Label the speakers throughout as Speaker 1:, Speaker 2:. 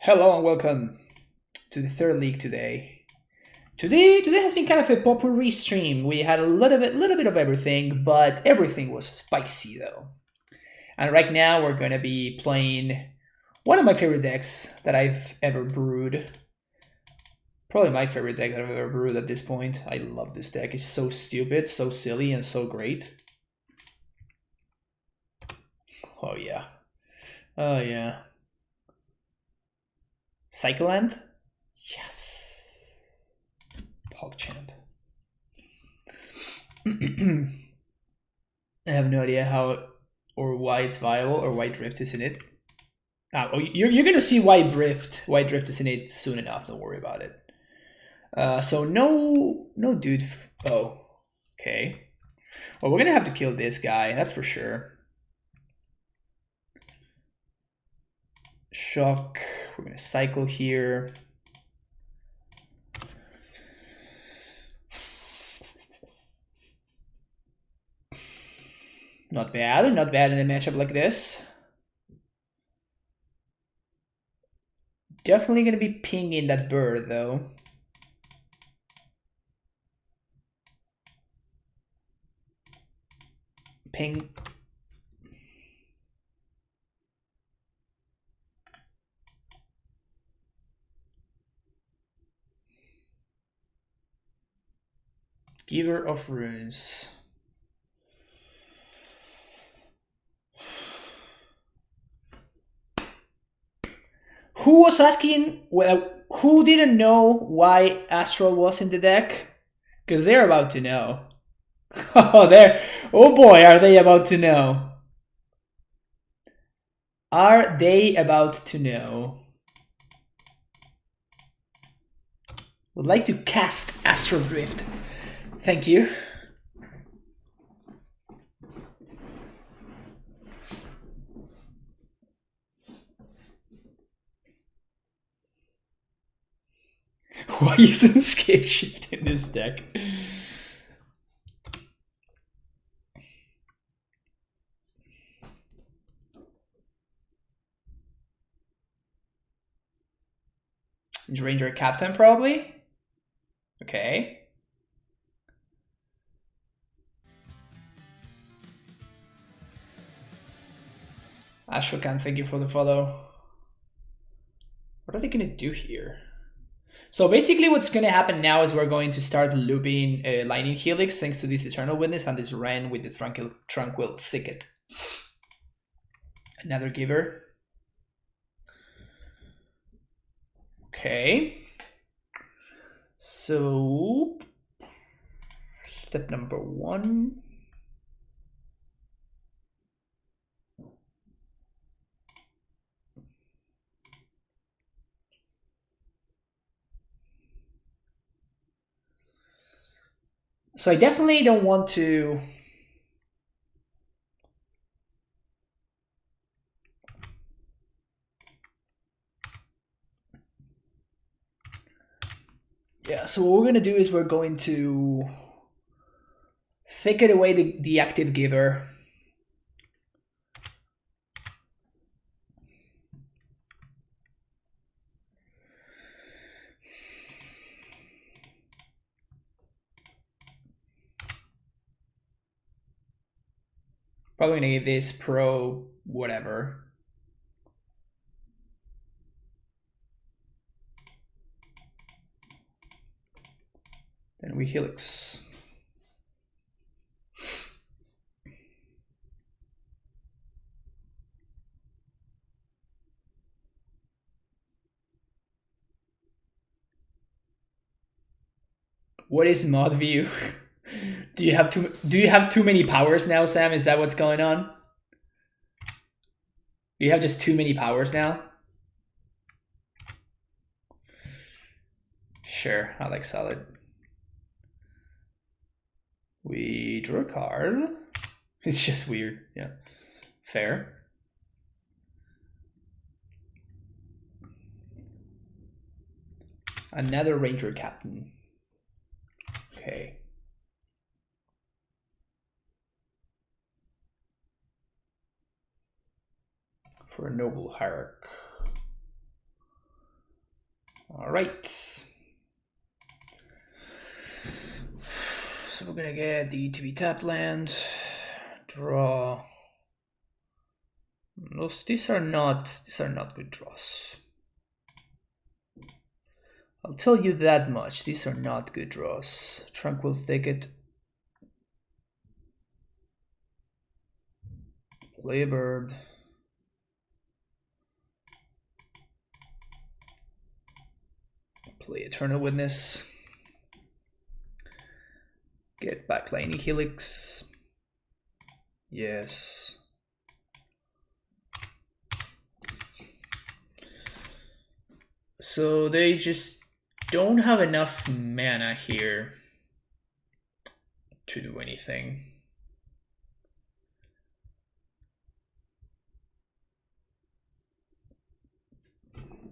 Speaker 1: Hello and welcome to the third league today. Today has been kind of a potpourri stream. We had a little bit of everything, but everything was spicy though. And right now we're gonna be playing one of my favorite decks that I've ever brewed. Probably my favorite deck that I've ever brewed at this point. I love this deck. It's so stupid, so silly, and so great. Oh yeah. Oh yeah. Cycleland? Yes. PogChamp. I have no idea how or why it's viable or why Drift is in it. Oh, you're gonna see why Drift is in it soon enough. Don't worry about it. So no dude. Oh, okay. Well, we're gonna have to kill this guy. That's for sure. Shock. We're gonna cycle here. Not bad in a matchup like this. Definitely gonna be pinging that bird though. Ping. Giver of Runes. Who was asking? Well, who didn't know why Astral was in the deck? Because they're about to know. Oh boy, are they about to know? Are they about to know? Would like to cast Astral Drift. Thank you. Why isn't Scape Shift in this deck? Ranger Captain, probably? Okay. Ashokan, thank you for the follow. What are they gonna do here? So basically what's gonna happen now is we're going to start looping Lightning Helix thanks to this Eternal Witness and this Wrenn with the Tranquil Thicket. Another Giver. Okay. So step number 1. So I definitely don't want to so what we're going to do is we're going to thicket away the active Giver. Probably going to give this pro whatever. Then we Helix. What is mod view? Do you have too many powers now, Sam? Is that what's going on? Do you have just too many powers now? Sure, I like solid. We drew a card. It's just weird, yeah. Fair. Another Ranger Captain. Okay. For a Noble Hierarch. All right. So we're gonna get the to be tapped land, draw. These are not good draws. I'll tell you that much. These are not good draws. Tranquil Thicket. Play a bird. Play Eternal Witness. Get back Lightning Helix. Yes. So they just don't have enough mana here to do anything.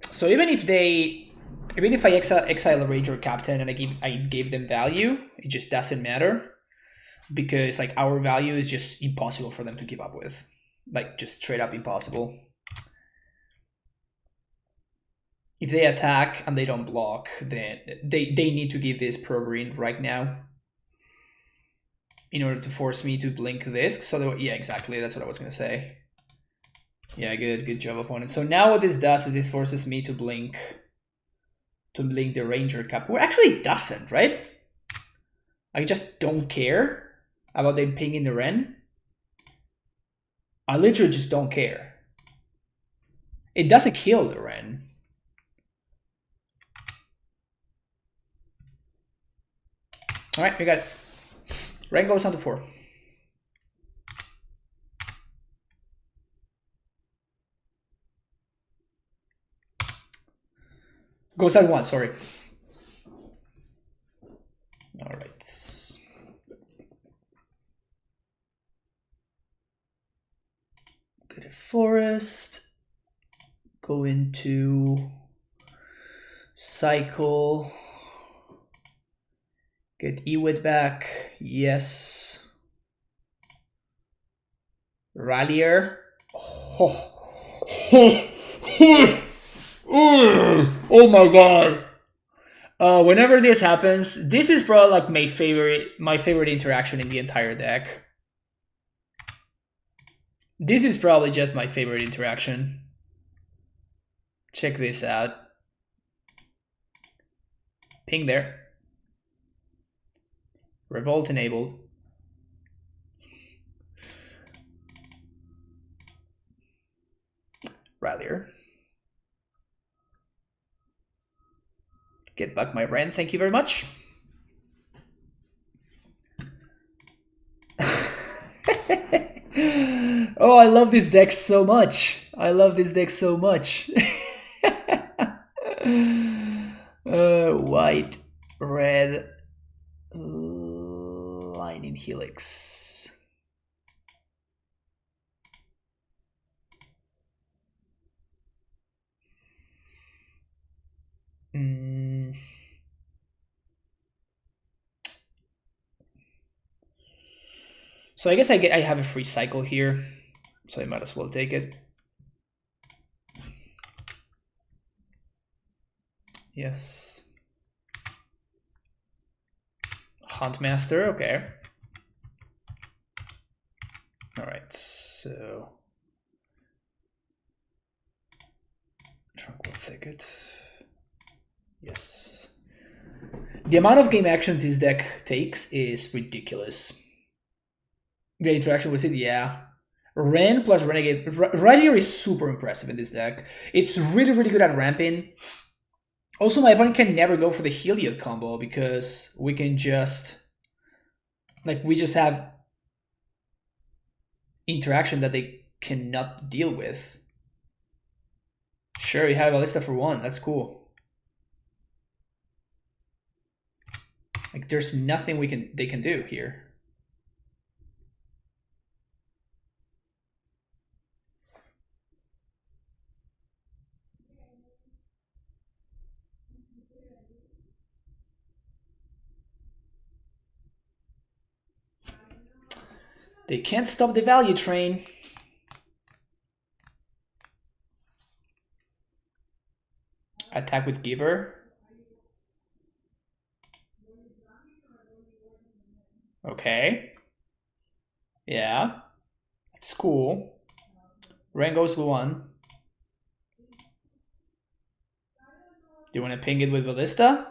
Speaker 1: So even if I exile a Ranger Captain and I gave them value, it just doesn't matter, because like our value is just impossible for them to keep up with, like just straight up impossible. If they attack and they don't block, then they need to give this pro green right now in order to force me to blink this. So yeah, exactly, that's what I was gonna say. Yeah, good job, opponent. So now what this does is this forces me to blink the Ranger Cap. Well, actually it doesn't, right? I just don't care about them pinging the Wrenn. I literally just don't care. It doesn't kill the Wrenn. All right, we got it. Wrenn goes on to 4. Goes at 1, sorry. All right. Go to forest. Go into cycle. Get Ewed back. Yes. Rallier. Oh my god. Whenever this happens, this is probably like my favorite interaction in the entire deck. This is probably just my favorite interaction. Check this out. Ping there. Revolt enabled. Rallier. Get back my Wrenn, thank you very much. Oh, I love this deck so much. I love this deck so much. White, red, Lightning Helix. So I guess I have a free cycle here, so I might as well take it. Yes. Huntmaster, okay. All right, so Tranquil Thicket. Yes. The amount of game action this deck takes is ridiculous. Great interaction with it, yeah. Wrenn plus Renegade. Rallier is super impressive in this deck. It's really good at ramping. Also, my opponent can never go for the Heliod combo because we can just... like, we just have interaction that they cannot deal with. Sure, you have Ballista for 1. That's cool. Like, there's nothing they can do here. They can't stop the value train. Attack with Giver. Okay. Yeah. That's cool. Wrenn goes 1. Do you want to ping it with Ballista?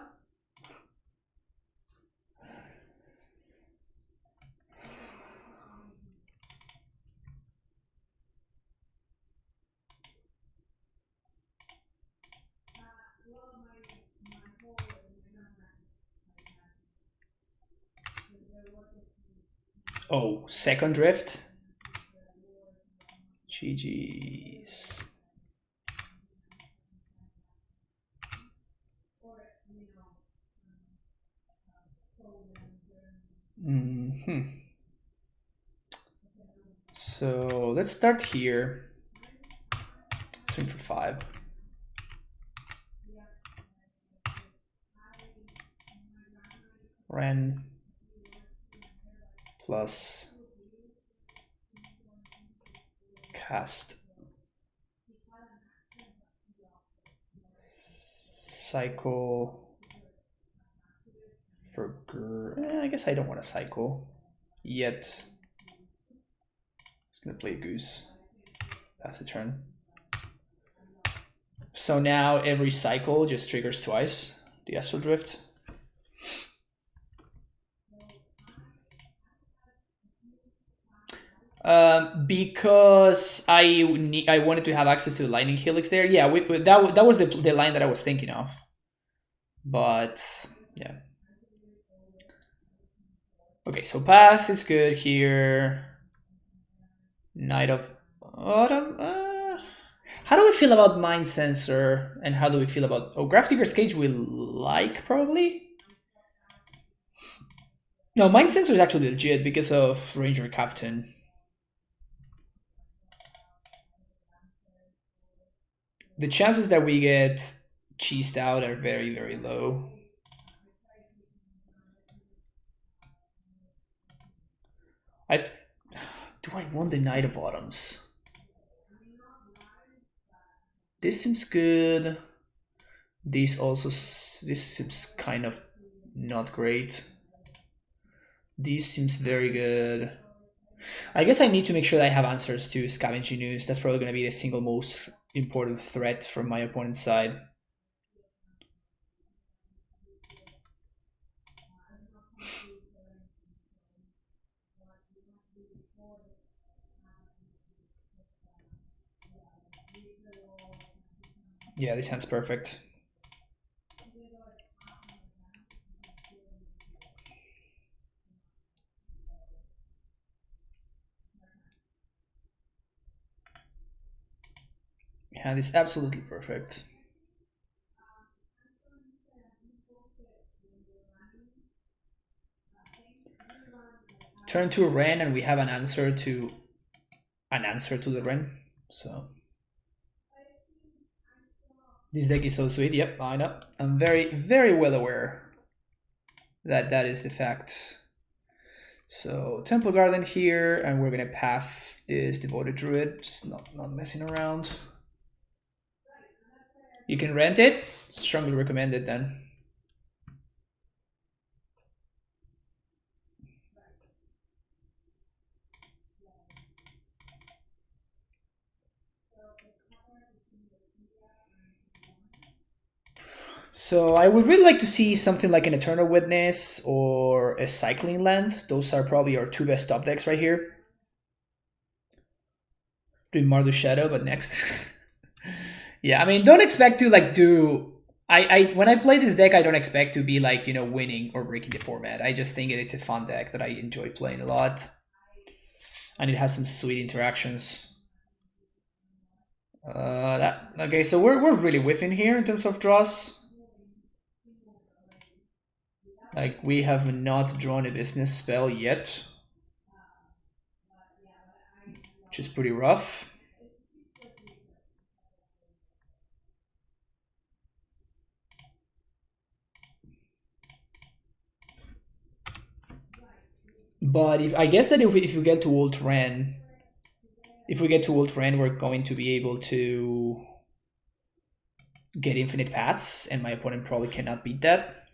Speaker 1: Oh, second drift. GG's. So let's start here. Swing for 5. Wrenn plus cast cycle for Gruul. I guess I don't want to cycle yet. Just gonna play Goose. Pass the turn. So now every cycle just triggers twice the Astral Drift. Because I wanted to have access to the Lightning Helix there. Yeah, that was the line that I was thinking of. But yeah. Okay, so Path is good here. Knight of Autumn. How do we feel about Mind Sensor? And how do we feel about... Oh, Grafdigger's Cage we like, probably? No, Mind Sensor is actually legit because of Ranger Captain. The chances that we get cheesed out are very, very low. Do I want the Knight of Autumns? This seems good. This seems kind of not great. This seems very good. I guess I need to make sure that I have answers to Scavenging News. That's probably going to be the single most important threat from my opponent's side. Yeah, this hand's perfect. Hand is absolutely perfect. Turn to a Wrenn and we have an answer to the Wrenn. So this deck is so sweet. Yep, I know. I'm very, very well aware that that is the fact. So Temple Garden here, and we're gonna path this Devoted Druid, just not messing around. You can rent it. Strongly recommend it then. So I would really like to see something like an Eternal Witness or a Cycling Land. Those are probably our 2 best top decks right here. Doing Mardu Shadow, but next. Yeah, I mean, don't expect to like do... when I play this deck, I don't expect to be like, you know, winning or breaking the format. I just think it's a fun deck that I enjoy playing a lot. And it has some sweet interactions. Okay, so we're really whiffing here in terms of draws. Like, we have not drawn a business spell yet, which is pretty rough. But I guess that if we get to Ult Wrenn, we're going to be able to get infinite paths, and my opponent probably cannot beat that.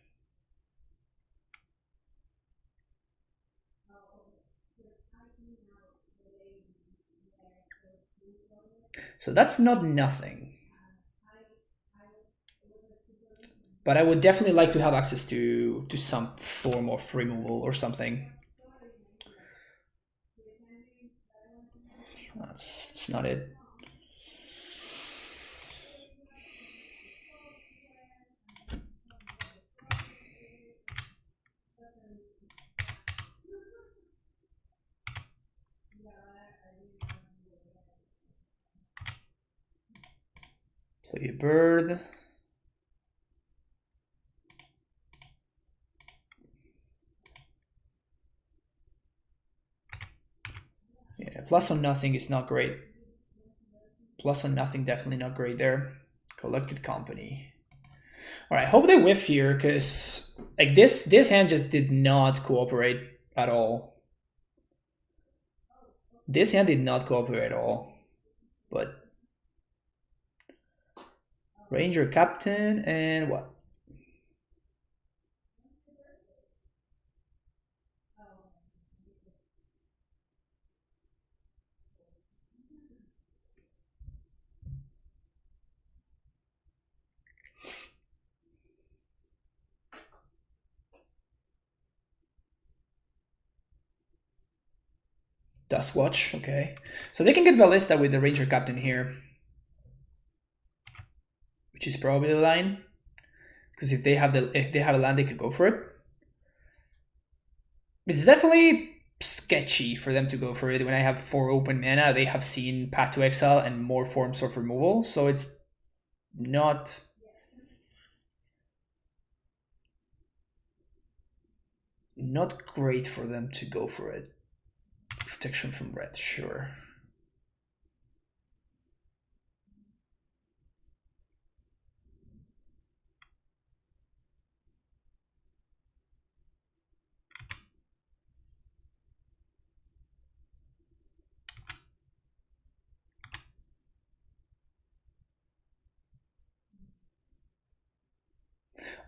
Speaker 1: So that's not nothing. But I would definitely like to have access to some form of removal or something. That's not it. Play a bird. Yeah, plus on nothing is not great. Plus on nothing, definitely not great there. Collected company. All right, hope they whiff here, because like this hand just did not cooperate at all. This hand did not cooperate at all. But Ranger Captain and what? Dust Watch, okay. So they can get Ballista with the Ranger Captain here. Which is probably the line. Because if they have a land, they could go for it. It's definitely sketchy for them to go for it when I have 4 open mana. They have seen Path to Exile and more forms of removal, so it's not great for them to go for it. Protection from red, sure.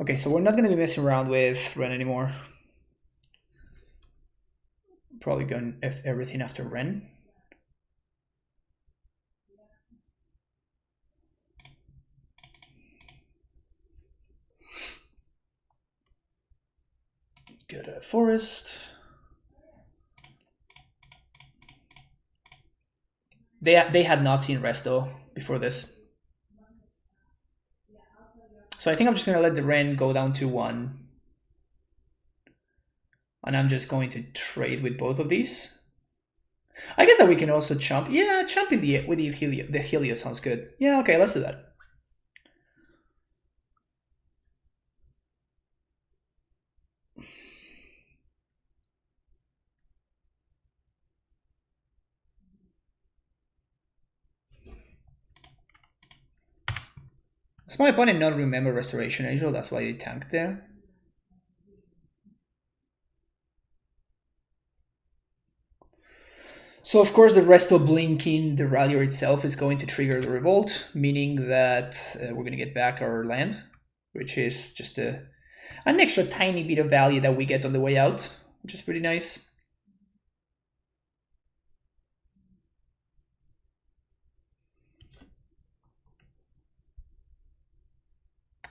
Speaker 1: Okay, so we're not going to be messing around with Wrenn anymore. Probably going F everything after Wrenn. Get a forest. They had not seen Resto before this. So I think I'm just going to let the Wrenn go down to 1. And I'm just going to trade with both of these. I guess that we can also chump. Yeah, chump with the Heliod. The Heliod sounds good. Yeah, okay, let's do that. Does my opponent not remember Restoration Angel? That's why he tanked there. So of course the Resto blinking the Rallier itself is going to trigger the Revolt, meaning that we're going to get back our land, which is just an extra tiny bit of value that we get on the way out, which is pretty nice.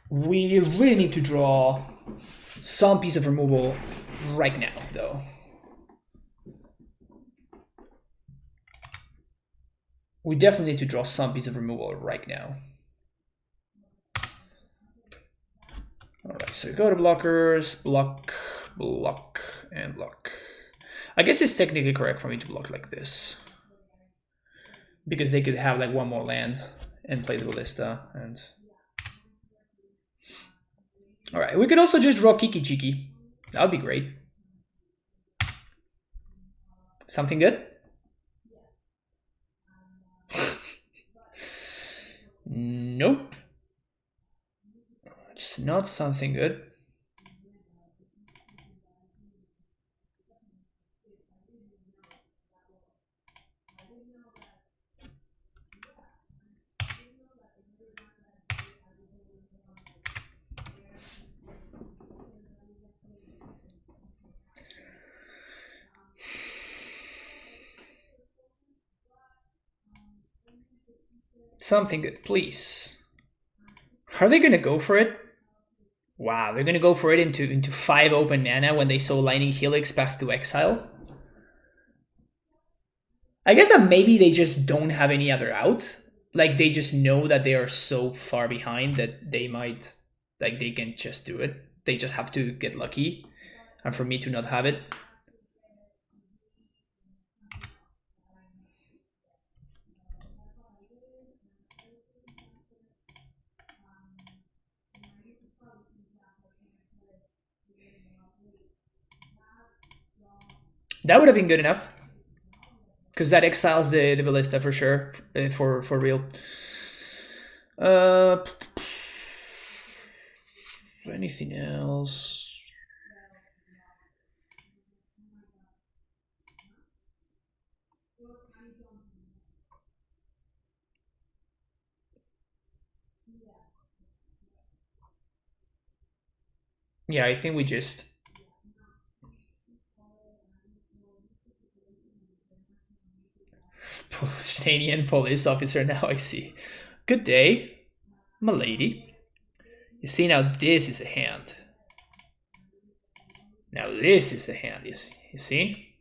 Speaker 1: We really need to draw some piece of removal right now, though. We definitely need to draw some piece of removal right now. Alright, so go to blockers, block, block, and block. I guess it's technically correct for me to block like this. Because they could have like 1 more land and play the Ballista and... Alright, we could also just draw Kiki Chiki. That would be great. Something good? Nope. It's not something good. Something good, please. Are they gonna go for it? Wow, they're gonna go for it into 5 open mana when they saw Lightning Helix Path to Exile. I guess that maybe they just don't have any other out. Like, they just know that they are so far behind that they might, like, they can just do it. They just have to get lucky. And for me to not have it. That would have been good enough. Because that exiles the ballista for sure. For real. Anything else? Yeah, I think we just... Polystanian police officer, now I see. Good day, m'lady. You see, now this is a hand. Now this is a hand, you see?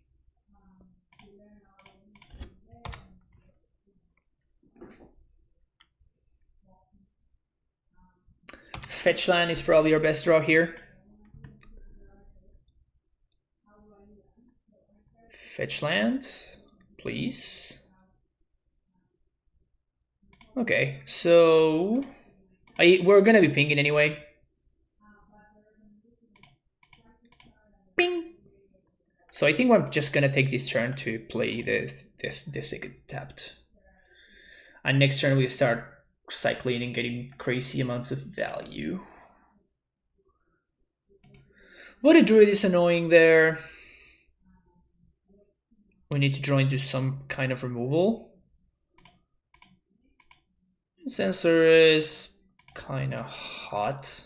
Speaker 1: Fetch land is probably our best draw here. Fetch land, please. Okay, so we're gonna be pinging anyway. Ping. So I think I'm just gonna take this turn to play the ticket tapped, and next turn we start cycling and getting crazy amounts of value. But a druid is annoying there. We need to draw into some kind of removal. Sensor is kind of hot.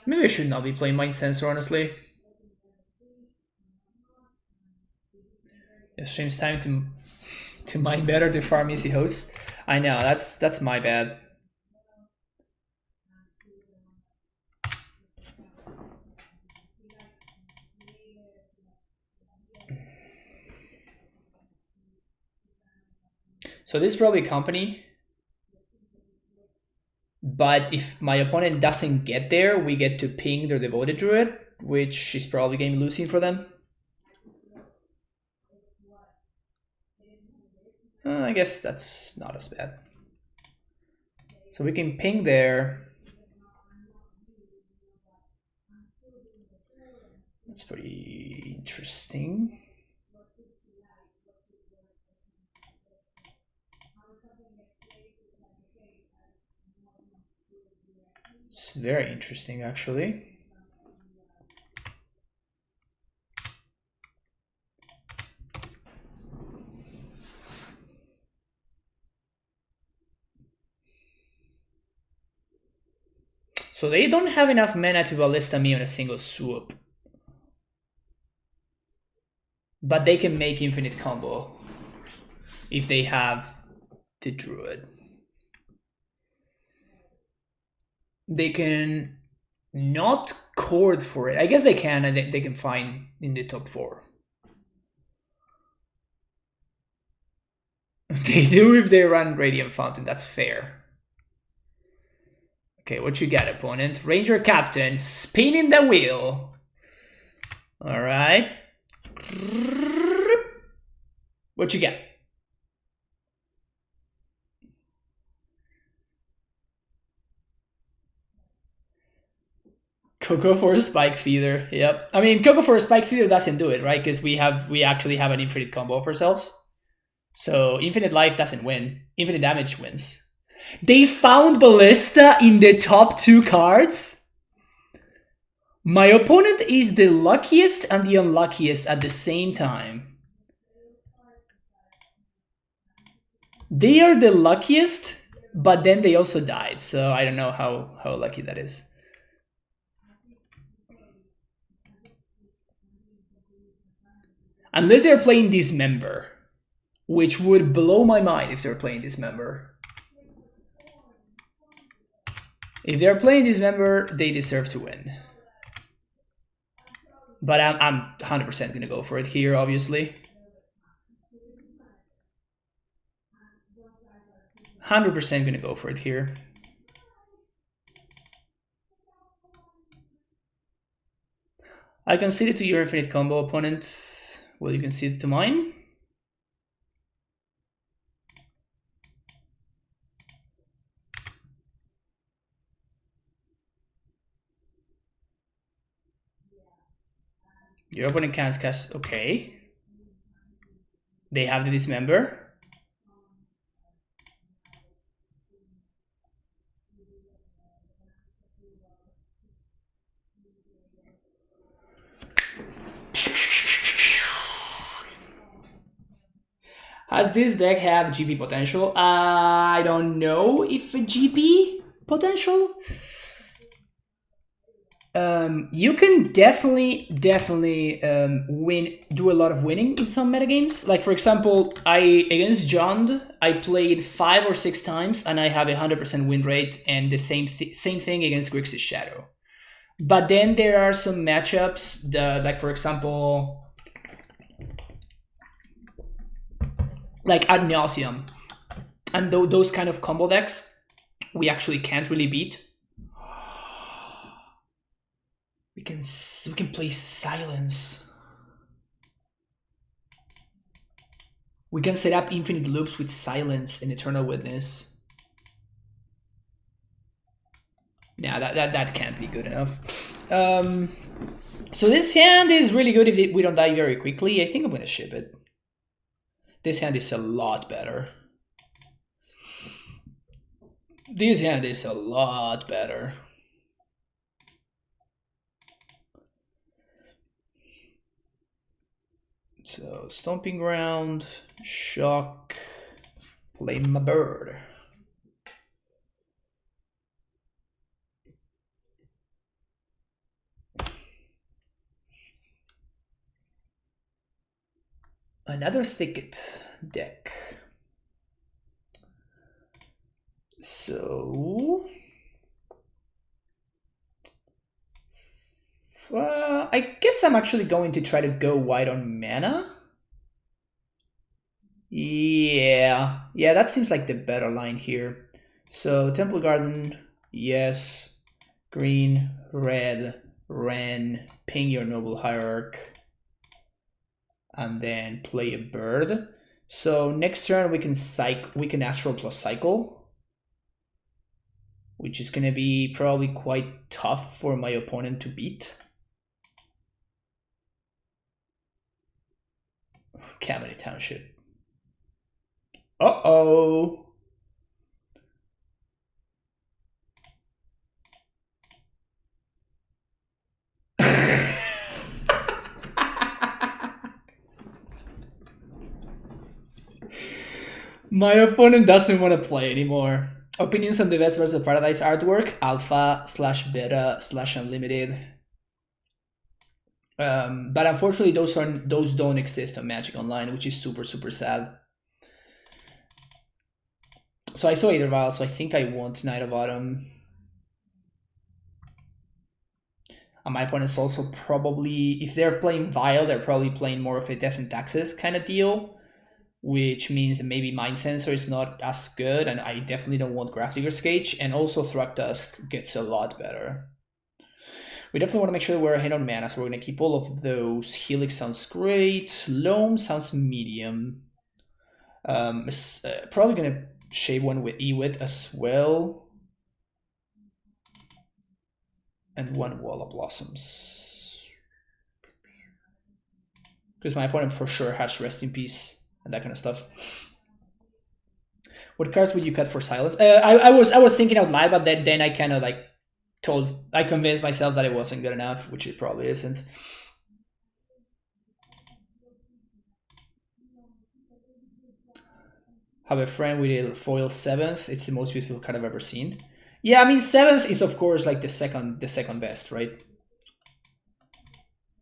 Speaker 1: Maybe I should not be playing Mind Sensor, honestly. It seems time to mine better to farm easy hosts. I know, that's my bad. So this is probably company. But if my opponent doesn't get there, we get to ping their Devoted Druid, which is probably game losing for them. I guess that's not as bad. So we can ping there. That's pretty interesting. It's very interesting, actually. So they don't have enough mana to ballista me on a single swoop. But they can make infinite combo if they have the Druid. They can not chord for it. I guess they can, and they can find in the top 4. They do if they run Radiant Fountain, that's fair. Okay, what you got, opponent? Ranger Captain, spinning the wheel. Alright. What you got? Coco for a Spike Feeder, yep. I mean, Coco for a Spike Feeder doesn't do it, right? Because we actually have an infinite combo of ourselves. So infinite life doesn't win. Infinite damage wins. They found Ballista in the top 2 cards? My opponent is the luckiest and the unluckiest at the same time. They are the luckiest, but then they also died, so I don't know how lucky that is. Unless they're playing Dismember, which would blow my mind if they're playing Dismember. If they're playing Dismember, they deserve to win. But I'm 100% going to go for it here, obviously. 100% going to go for it here. I concede it to your infinite combo opponent. Will you concede it to mine? Your opponent can't cast. Okay. They have the Dismember. Does this deck have GP potential? I don't know if a GP potential. You can definitely do a lot of winning in some metagames. Like for example, against Jund, I played 5 or 6 times and I have a 100% win rate, and the same thing against Grixis Shadow. But then there are some matchups like for example, like Ad Nauseam, and those kind of combo decks we actually can't really beat. We can play Silence. We can set up infinite loops with Silence and Eternal Witness. Nah, that can't be good enough. So this hand is really good if we don't die very quickly. I think I'm gonna ship it. This hand is a lot better. This hand is a lot better. So, Stomping Ground, Shock, play my bird. Another Thicket deck. So I guess I'm actually going to try to go white on mana. Yeah, that seems like the better line here. So Temple Garden, yes. Green, red, Wrenn, ping your Noble Hierarch, and then play a bird. So next turn we can Astral plus Cycle, which is gonna be probably quite tough for my opponent to beat. Cabinet Township. Uh-oh. My opponent doesn't want to play anymore. Opinions on the Best vs. Paradise artwork, alpha/beta/unlimited. But unfortunately, those don't exist on Magic Online, which is super sad. So I saw Aether Vial, so I think I want Knight of Autumn. And my opponent's also probably, if they're playing Vial, they're probably playing more of a Death and Taxes kind of deal, which means that maybe Mind Sensor is not as good, and I definitely don't want Grafdigger's Cage, and also Thragtusk gets a lot better. We definitely want to make sure that we're ahead on mana, so we're going to keep all of those. Helix sounds great. Loam sounds medium. Probably going to shave one with Ewit as well. And one Wall of Blossoms. Because my opponent for sure has Rest in Peace and that kind of stuff. What cards would you cut for Silence? I was thinking out loud, but then I kind of like I convinced myself that it wasn't good enough, which it probably isn't. Have a friend with a foil 7th. It's the most beautiful card I've ever seen. Yeah, I mean 7th is of course like the second best, right?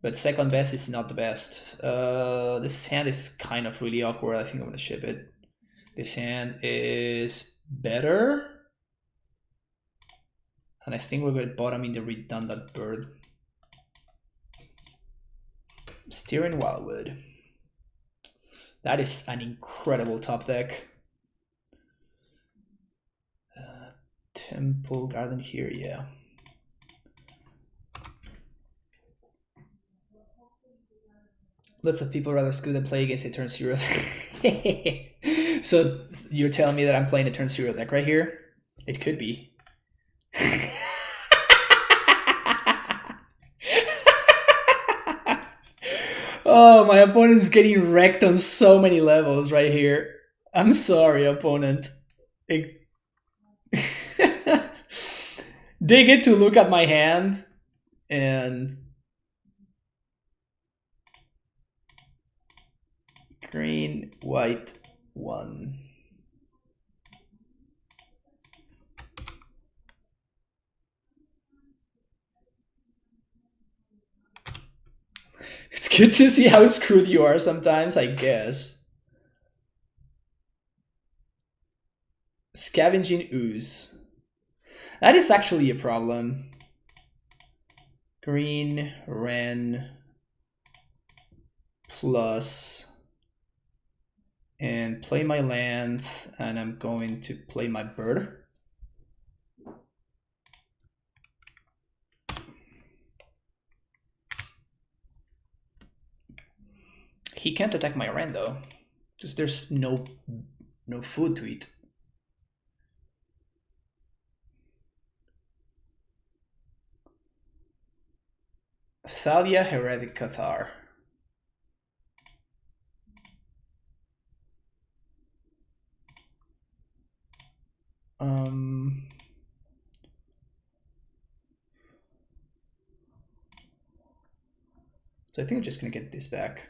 Speaker 1: But second best is not the best. This hand is kind of really awkward. I think I'm gonna ship it. This hand is better. And I think we're gonna bottom in the redundant bird. Steering Wildwood. That is an incredible top deck. Temple Garden here, yeah. Lots of people rather good than play against a turn 0. So you're telling me that I'm playing a turn 0 deck right here? It could be. Oh, my opponent's getting wrecked on so many levels right here. I'm sorry, opponent. They get to look at my hand and green, white, 1. It's good to see how screwed you are sometimes, I guess. Scavenging Ooze. That is actually a problem. Green, Wrenn, plus, and play my land, and I'm going to play my bird. He can't attack my Wrenn though, because there's no food to eat. Thalia Heretic Cathar. So I think I'm just gonna get this back.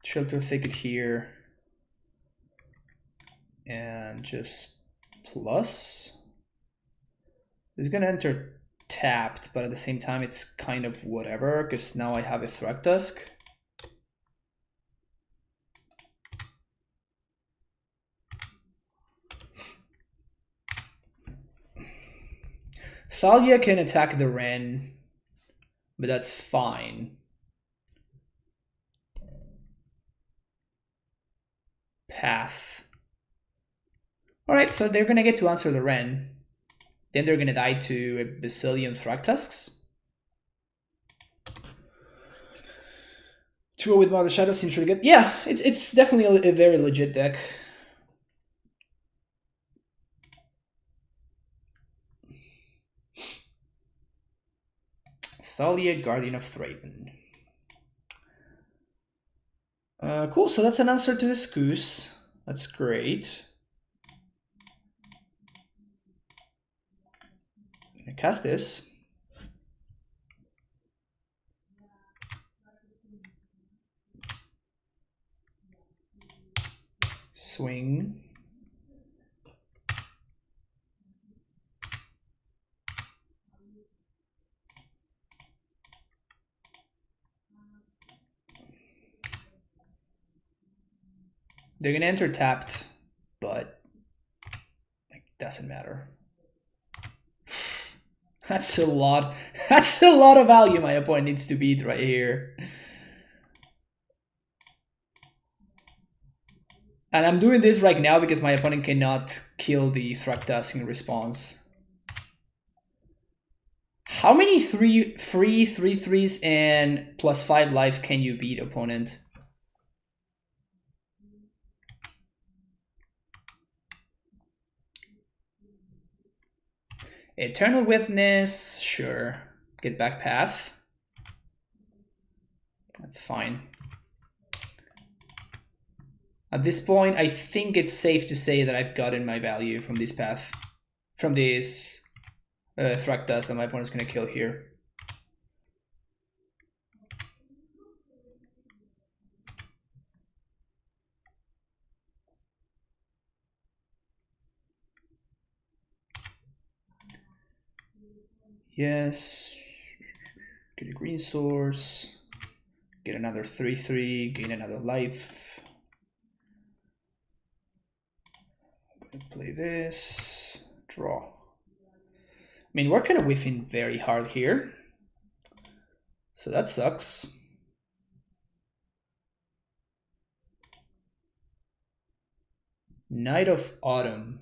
Speaker 1: Shelter Thicket here. And just plus. It's gonna enter tapped, but at the same time it's kind of whatever, because now I have a Thragtusk. Thalia can attack the Wrenn, but that's fine. Path. Alright, so they're gonna get to answer the Wrenn. Then they're gonna die to a bazillion Thragtusks. 2-0 with Mother Shadow seems really good. Yeah, it's definitely a very legit deck. Thalia, Guardian of Thraben. Cool, so that's an answer to this goose. That's great. I'm gonna cast this. Swing. They're gonna enter tapped, but it doesn't matter. That's a lot. That's a lot of value my opponent needs to beat right here. And I'm doing this right now because my opponent cannot kill the Thragtusk in response. How many free 3/3s and +5 life can you beat, opponent? Eternal Witness, sure. Get back path. That's fine. At this point, I think it's safe to say that I've gotten my value from this path. From this Thragtusk that my opponent's gonna kill here. Yes. a green source, get another 3/3, gain another life. I'm gonna play this, draw. I mean, we're kind of whiffing very hard here, so that sucks. Night of Autumn.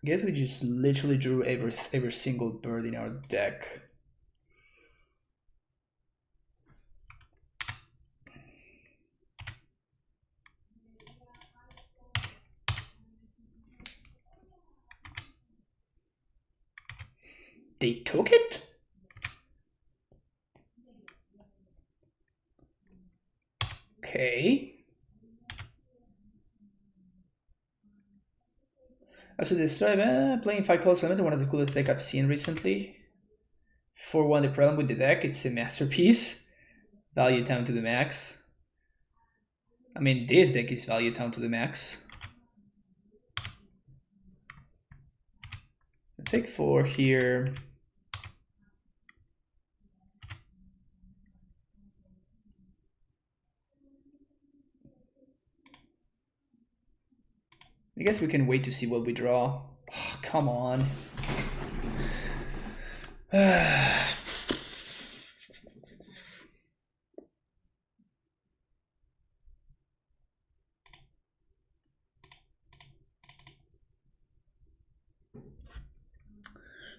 Speaker 1: I guess we just literally drew every single bird in our deck. They took it? Okay. So this drive, playing 5 Calls Limit, one of the coolest deck I've seen recently. 4/1, the problem with the deck, it's a masterpiece. Value down to the max. I mean, this deck is value down to the max. I'll take 4 here. I guess we can wait to see what we draw. Oh, come on.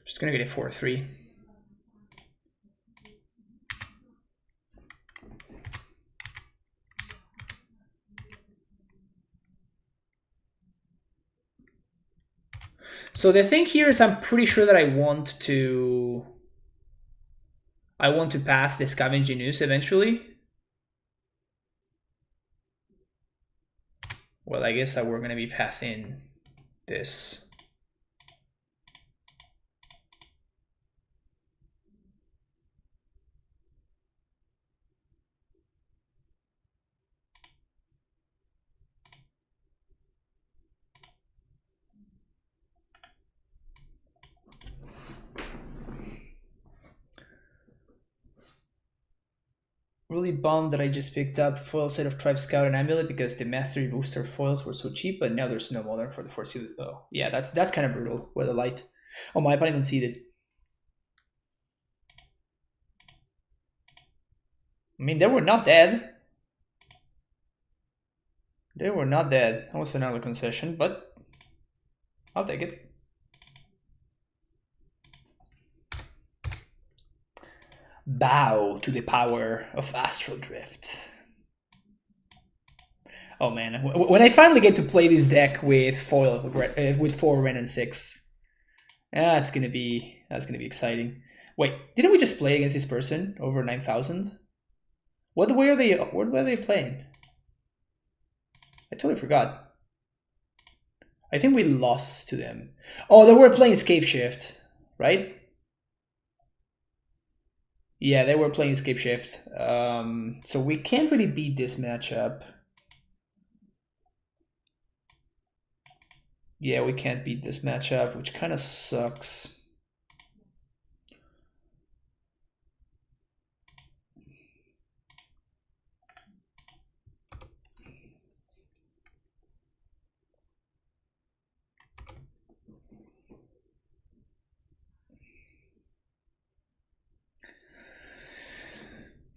Speaker 1: Just gonna get a 4/3. So the thing here is I'm pretty sure that I want to path the Scavenging Ooze eventually. Well, I guess that we're gonna be pathing this. Really bummed that I just picked up foil set of Tribe Scout and Amulet because the Mastery Booster foils were so cheap, but now there's no modern for the foreseeable. Oh, yeah, that's kind of brutal with the light. Oh, my opponent conceded. I mean, they were not dead. They were not dead. That was another concession, but I'll take it. Bow to the power of Astral Drift. Oh man, when I finally get to play this deck with foil, with 4 Wrenn and 6, that's gonna be exciting. Wait, didn't we just play against this person over 9,000? What were they playing? I totally forgot. I think we lost to them. Oh, they were playing TitanShift, right? Yeah, they were playing TitanShift. So we can't really beat this matchup. Yeah, we can't beat this matchup, which kind of sucks.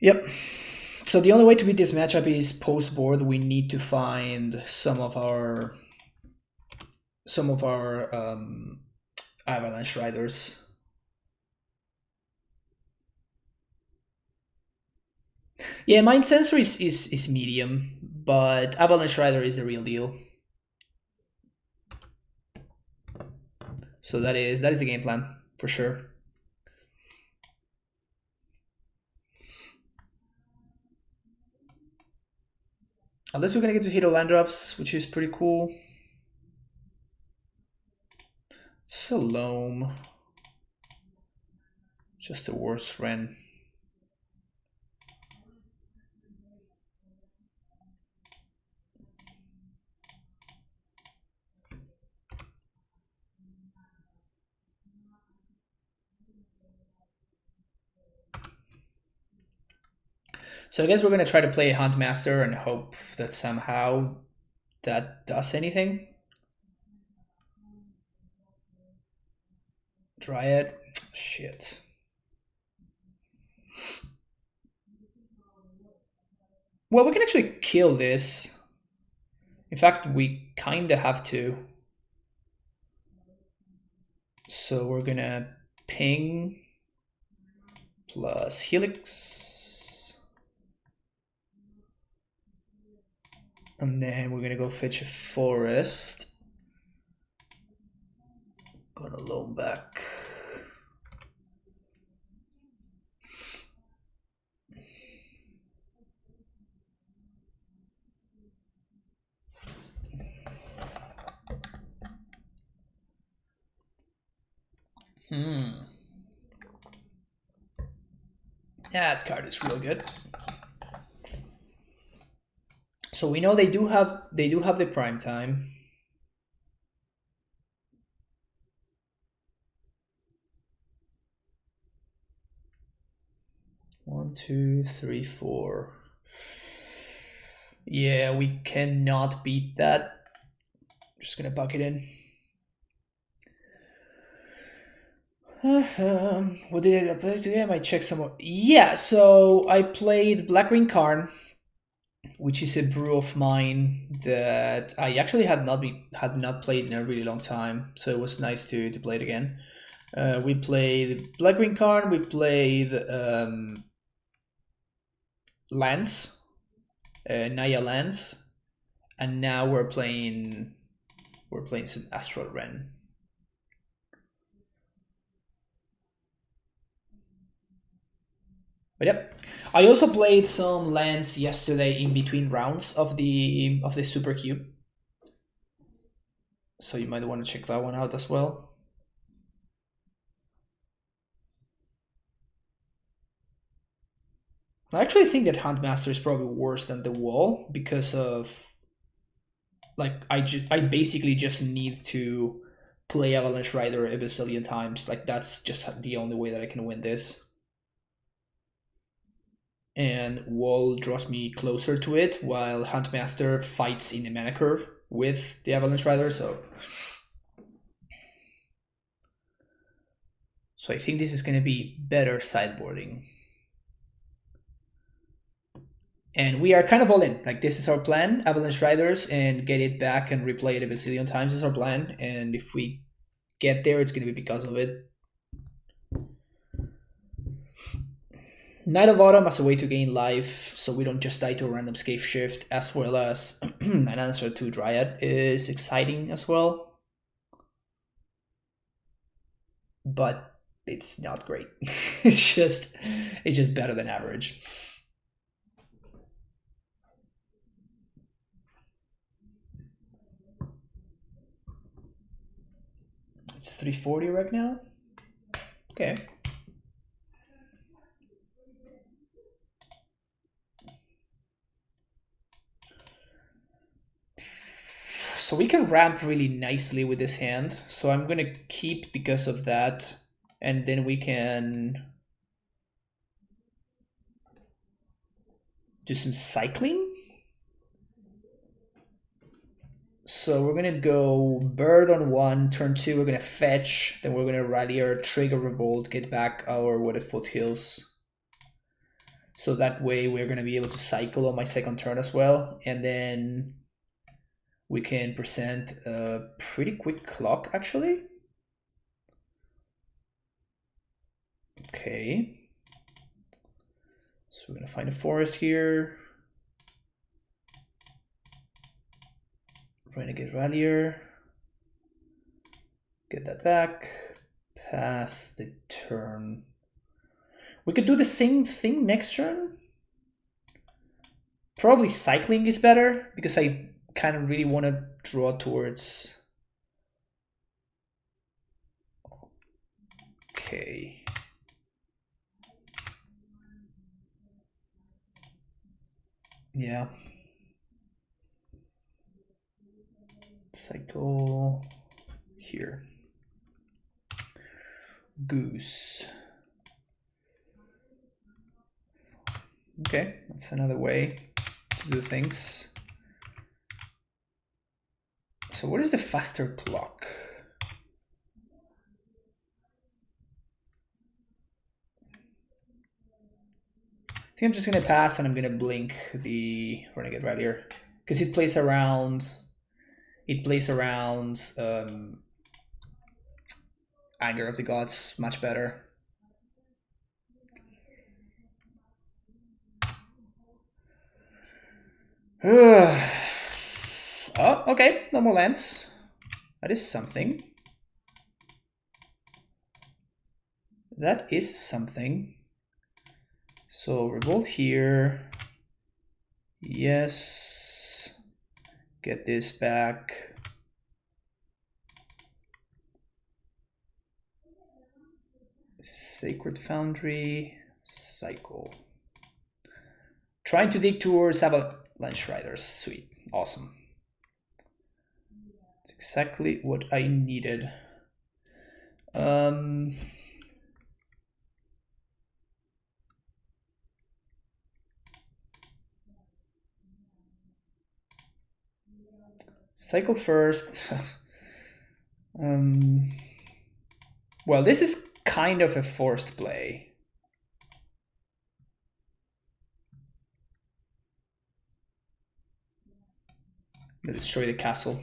Speaker 1: Yep. So the only way to beat this matchup is post board. We need to find some of our Avalanche Riders. Yeah, Mind Sensor is medium, but Avalanche Rider is the real deal. So that is the game plan for sure. Unless we're gonna get to hit land drops, which is pretty cool. Salome. Just a worse Wrenn. So I guess we're gonna try to play Huntmaster and hope that somehow that does anything. Dryad, shit. Well, we can actually kill this. In fact, we kinda have to. So we're gonna ping plus Helix. And then we're gonna go fetch a forest. Gonna loan back. That card is real good. So we know they do have the prime time. One, two, three, four. Yeah, we cannot beat that. Just gonna buck it in. What did I play today? I might check some more. Yeah, so I played Black Green Karn, which is a brew of mine that I actually had not played in a really long time. So it was nice to play it again. We played Black Green Karn. We played Lance, Naya Lance, and now we're playing some Astral Wrenn. But yep, I also played some lands yesterday in between rounds of the Super Cube, so you might want to check that one out as well. I actually think that Huntmaster is probably worse than the Wall because of like I basically just need to play Avalanche Rider a bazillion times. Like that's just the only way that I can win this. And Wall draws me closer to it, while Huntmaster fights in the mana curve with the Avalanche Rider, so I think this is going to be better sideboarding. And we are kind of all in. Like, this is our plan, Avalanche Riders, and get it back and replay it a bazillion times is our plan. And if we get there, it's going to be because of it. Knight of Autumn as a way to gain life, so we don't just die to a random Scathe Shift, as well as an answer to Dryad is exciting as well. But it's not great. it's just better than average. It's 340 right now. Okay. So we can ramp really nicely with this hand. So I'm going to keep because of that. And then we can do some cycling. So we're going to go Bird on 1, turn 2, we're going to fetch. Then we're going to Rallier, trigger Revolt, get back our Wooded Foothills. So that way we're going to be able to cycle on my second turn as well. And then we can present a pretty quick clock, actually. Okay. So we're going to find a forest here. Renegade Rallier. Get that back. Pass the turn. We could do the same thing next turn. Probably cycling is better because I kind of really want to draw towards. Okay. Yeah. Cycle here. Goose. Okay, that's another way to do things. So what is the faster clock? I think I'm just gonna pass and I'm gonna blink the Renegade Rallier because it plays around. It plays around Anger of the Gods much better. Oh, okay, no more lands. That is something. That is something. So revolt here. Yes. Get this back. Sacred Foundry. Cycle. Trying to dig towards Avalanche Riders. Sweet. Awesome. That's exactly what I needed. Cycle first. Well, this is kind of a forced play. I'm gonna destroy the castle.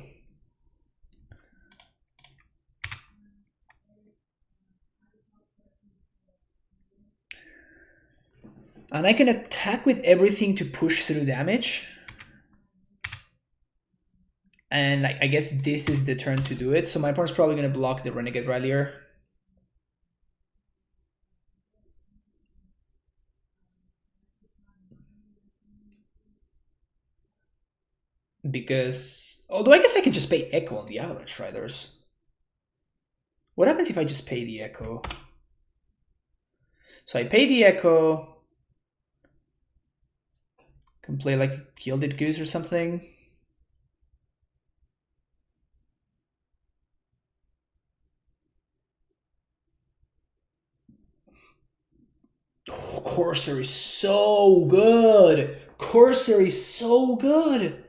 Speaker 1: And I can attack with everything to push through damage. And I guess this is the turn to do it. So my opponent's probably going to block the Renegade Rallier. Because, although I guess I can just pay Echo on the Avalanche Riders. What happens if I just pay the Echo? So I pay the Echo. Can play like a Gilded Goose or something. Oh, Courser is so good. Courser is so good.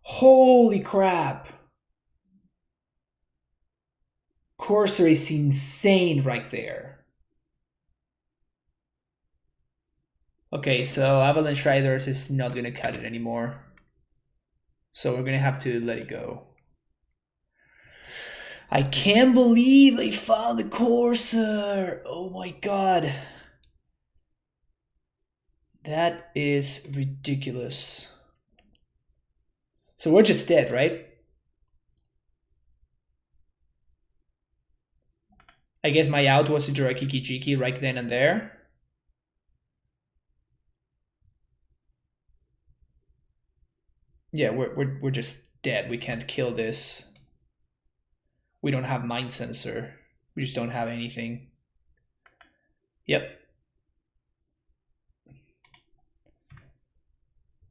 Speaker 1: Holy crap. Courser is insane right there. Okay, so Avalanche Riders is not going to cut it anymore. So we're going to have to let it go. I can't believe they found the Courser. Oh my god. That is ridiculous. So we're just dead, right? I guess my out was to draw a Kiki Jiki right then and there. Yeah, we're just dead. We can't kill this. We don't have Mind Sensor. We just don't have anything. Yep.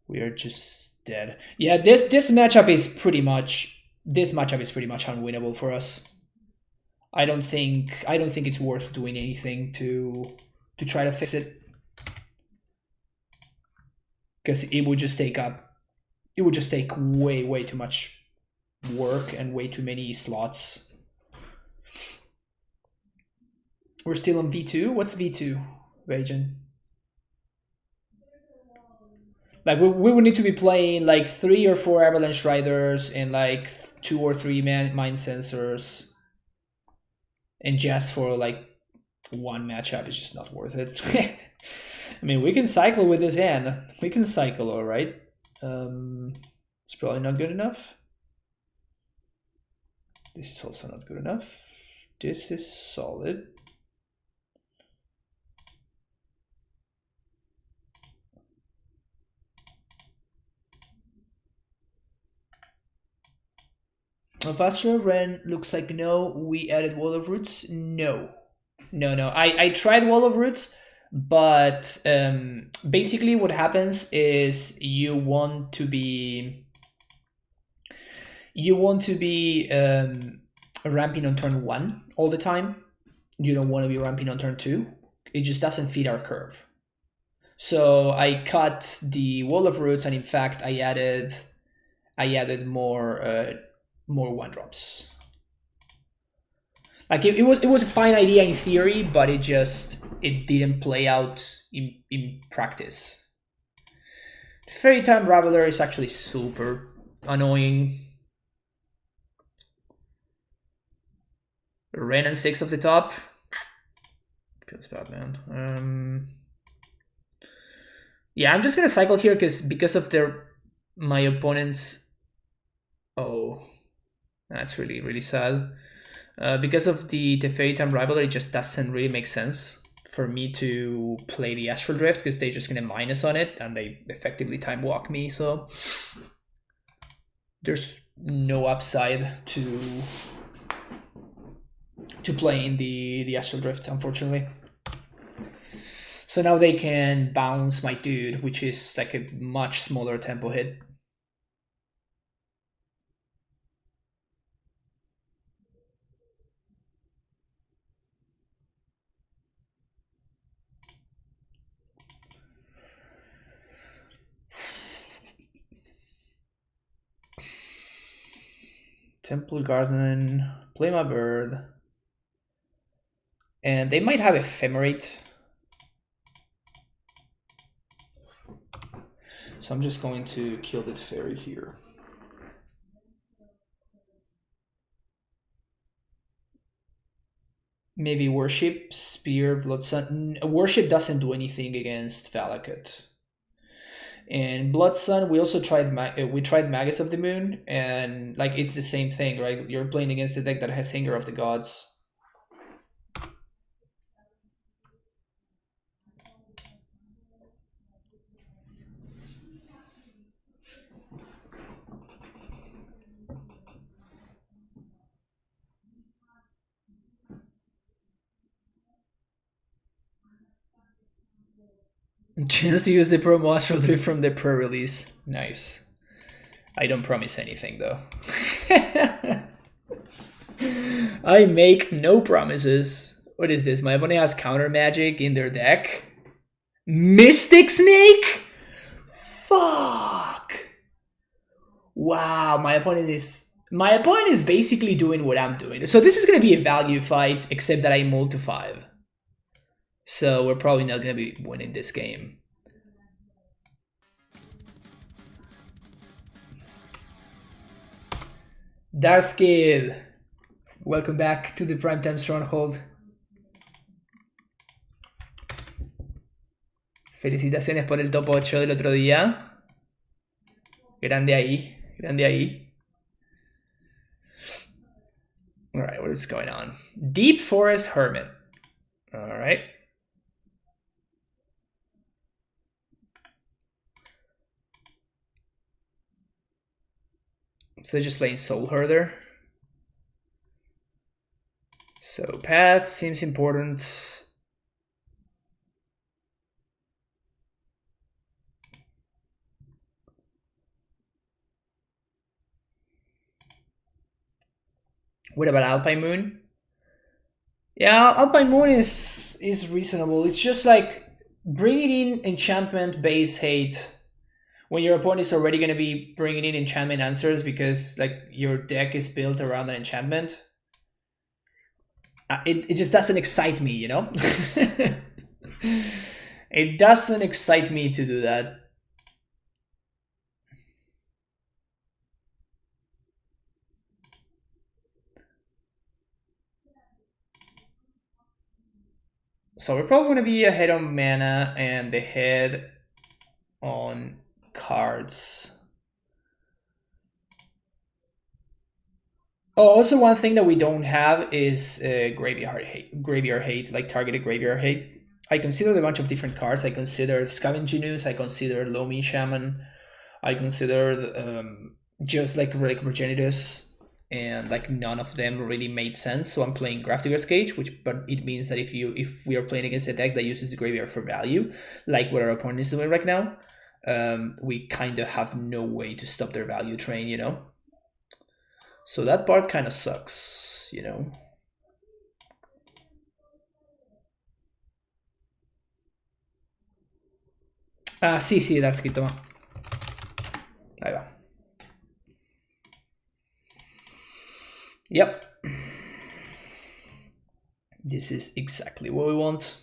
Speaker 1: We are just dead. Yeah, this matchup is pretty much unwinnable for us. I don't think it's worth doing anything to try to fix it. Because it would just take way too much work and way too many slots. We're still on V2. What's V2, Vajan? Like we would need to be playing like 3 or 4 Avalanche Riders and like 2 or 3 Mind Sensors. And just for like one matchup is just not worth it. I mean, we can cycle with this hand. We can cycle, all right. It's probably not good enough. This is also not good enough. This is solid. Of Astral Wrenn looks like no. We added Wall of Roots. No. I tried Wall of Roots, but basically what happens is you want to be ramping on turn 1 all the time. You don't want to be ramping on turn 2. It just doesn't fit our curve. So I cut the wall of roots, and in fact I added more 1-drops. Like it was a fine idea in theory, but it didn't play out in practice. Fairy Time Raveler is actually super annoying. Wrenn and 6 of the top. Feels bad, man. Yeah, I'm just gonna cycle here because of my opponents. Oh, that's really, really sad. Because of the Fairy Time Rivalry, it just doesn't really make sense for me to play the Astral Drift because they're just gonna minus on it and they effectively time walk me. So there's no upside to playing the Astral Drift, unfortunately. So now they can bounce my dude, which is like a much smaller tempo hit. Temple Garden, play my bird. And they might have Ephemerate. So I'm just going to kill the fairy here. Maybe Worship, Spear, Bloodsun. Worship doesn't do anything against Valakut. And Bloodsun, we also tried Magus of the Moon, and like it's the same thing, right? You're playing against a deck that has Hanger of the Gods. Chance to use the promo Astral Drift from the pre-release. Nice. I don't promise anything though. I make no promises. What is this? My opponent has counter magic in their deck. Mystic Snake? Fuck. Wow, my opponent is basically doing what I'm doing. So this is gonna be a value fight, except that I mull to 5. So we're probably not gonna be winning this game. Darth Kid, welcome back to the Primetime Stronghold. Felicitaciones por el top 8 del otro día. Grande ahí, grande ahí. Alright, what is going on? Deep Forest Hermit. Alright. So they're just playing Soulherder. So path seems important. What about Alpine Moon? Yeah, Alpine Moon is reasonable. It's just like bringing in enchantment base hate when your opponent is already going to be bringing in enchantment answers because like your deck is built around an enchantment. It just doesn't excite me, you know? It doesn't excite me to do that. So we're probably going to be ahead on mana and ahead on cards. Oh, also one thing that we don't have is graveyard hate, like targeted graveyard hate. I considered a bunch of different cards. I considered Scavenging News, I considered Lomi Shaman, I considered just like Relic Progenitus, and like none of them really made sense. So I'm playing Grafdigger's Cage, but it means that if we are playing against a deck that uses the graveyard for value, like what our opponent is doing right now, we kind of have no way to stop their value train, you know? So that part kind of sucks, you know? Ah, sì, Darth Kid, toma. Ahí va. Yep. This is exactly what we want.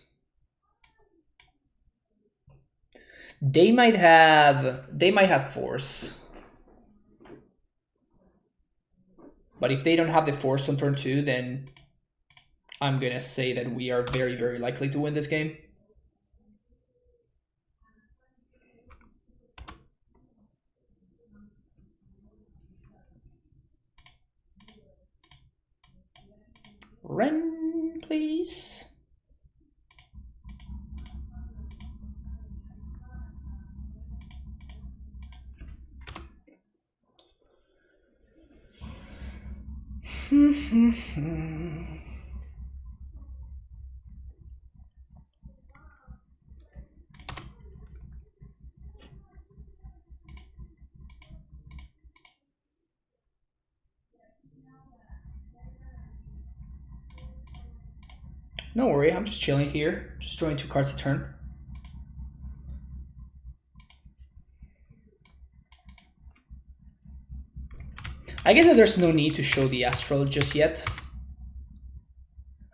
Speaker 1: They might have force. But if they don't have the force on turn 2, then I'm gonna say that we are very, very likely to win this game. Wrenn, please. No worry, I'm just chilling here. Just drawing 2 cards a turn. I guess that there's no need to show the Astral just yet.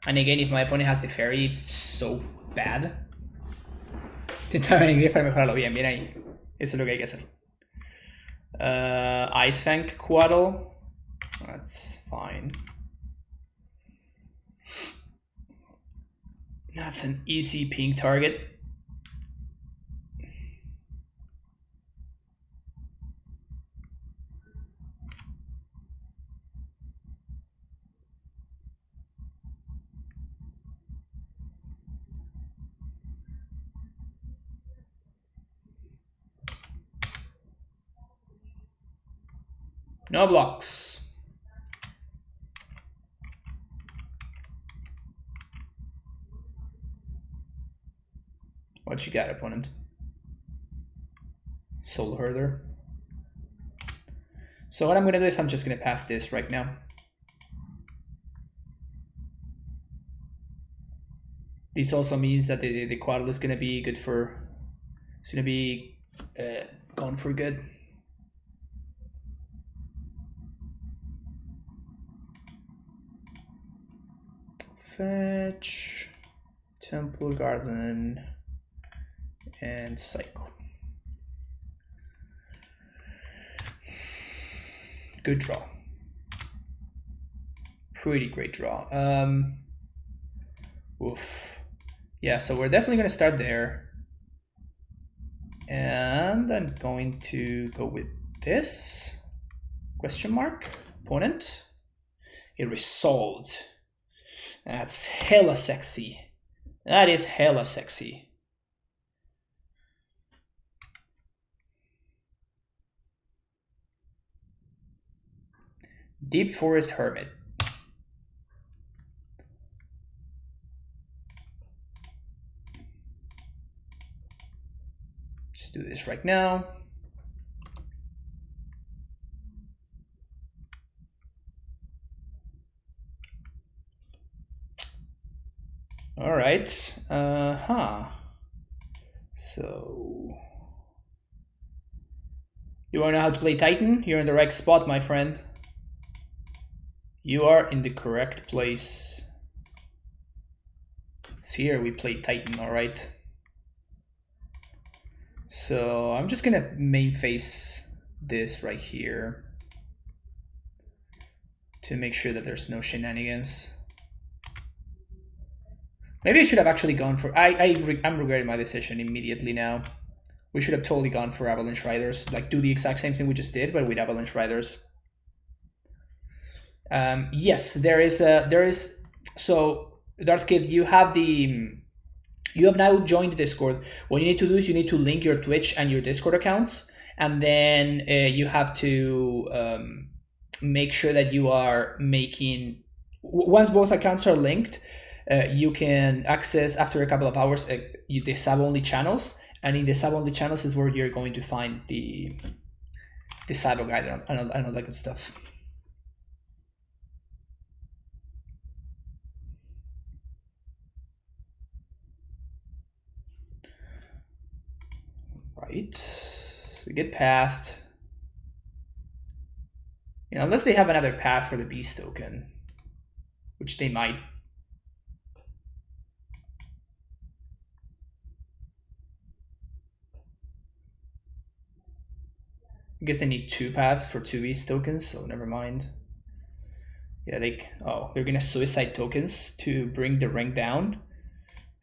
Speaker 1: And again, if my opponent has the Fairy, it's so bad. Intentar venir para mejorarlo bien, bien ahí. Eso es lo que hay que hacer. Ice Fang Quaddle. That's fine. That's an easy pink target. No blocks. What you got, opponent? Soulherder. So what I'm gonna do is I'm just gonna path this right now. This also means that the Quaddle is gonna be good for. It's gonna be gone for good. Fetch, Temple Garden, and Cycle. Good draw. Pretty great draw. Oof. Yeah, so we're definitely gonna start there. And I'm going to go with this. Question mark. Opponent. It resolved. That's hella sexy. That is hella sexy. Deep Forest Hermit. Just do this right now. All right. So you want to know how to play Titan? You're in the right spot, my friend. You are in the correct place. So here we play Titan, all right? So I'm just gonna main face this right here to make sure that there's no shenanigans. Maybe I should have actually gone for. I'm regretting my decision immediately now. We should have totally gone for Avalanche Riders. Like do the exact same thing we just did, but with Avalanche Riders. Yes, there is. So Darth Kid, you have now joined the Discord. What you need to do is you need to link your Twitch and your Discord accounts, and then you have to make sure that you are making. Once both accounts are linked, you can access after a couple of hours the sub-only channels, and in the sub-only channels is where you're going to find the cyber guide and all that good stuff. Right. So we get pathed. You know, unless they have another path for the beast token, which they might. I guess they need 2 paths for 2 beast tokens, so never mind. Yeah, they're gonna suicide tokens to bring the rank down.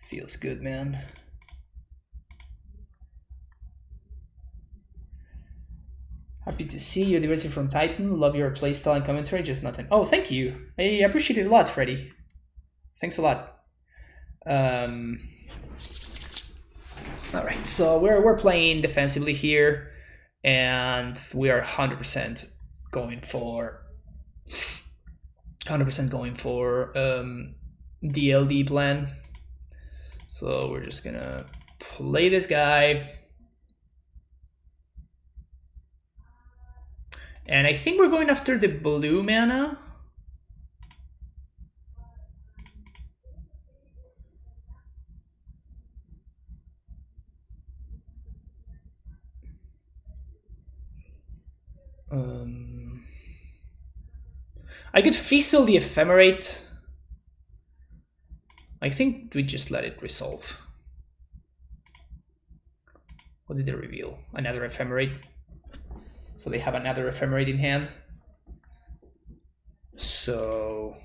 Speaker 1: Feels good, man. Happy to see you, diversity from Titan. Love your playstyle and commentary, just nothing. Oh, thank you. I appreciate it a lot, Freddy. Thanks a lot. All right, so we're playing defensively here, and we are 100% going for DLD plan. So we're just gonna play this guy. And I think we're going after the blue mana. I could Fizzle the Ephemerate. I think we just let it resolve. What did they reveal? Another Ephemerate. So they have another Ephemerate in hand. So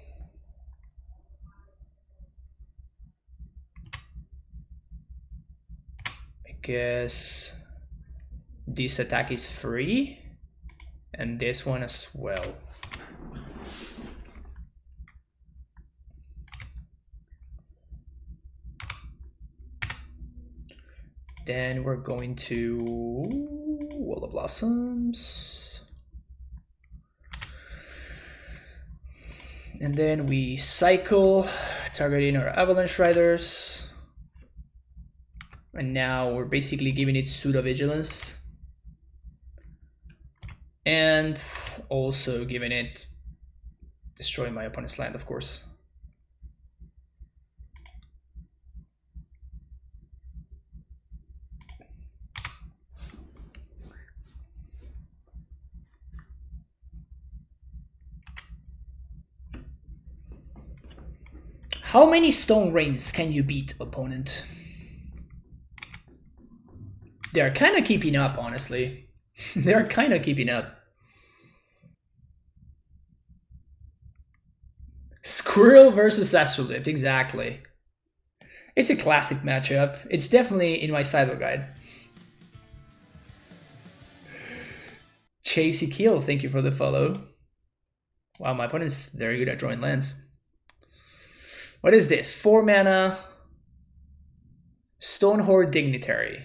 Speaker 1: I guess this attack is free, and this one as well. Then we're going to Wall of Blossoms. And then we cycle, targeting our Avalanche Riders. And now we're basically giving it Pseudo-Vigilance. And also giving it destroy my opponent's land, of course. How many Stone Rains can you beat, opponent? They're kind of keeping up, honestly. They're kind of keeping up. Squirrel versus Astral Wrenn, exactly. It's a classic matchup. It's definitely in my Sidle Guide. Chasey Kill, thank you for the follow. Wow, my opponent's very good at drawing lands. What is this? 4 mana Stonehorde Dignitary.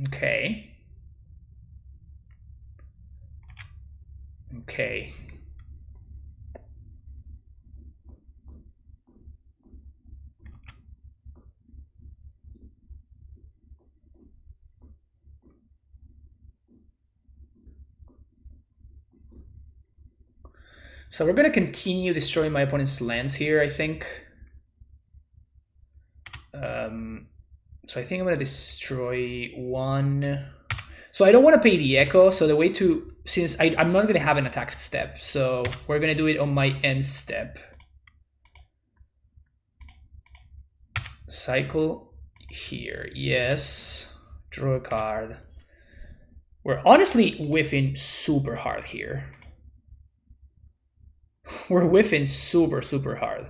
Speaker 1: Okay. Okay. So we're going to continue destroying my opponent's lands here, I think. So I think I'm going to destroy 1. So I don't want to pay the Echo, so the way to... Since I'm not going to have an attack step, so we're going to do it on my end step. Cycle here, yes. Draw a card. We're honestly whiffing super hard here. We're whiffing super, super hard.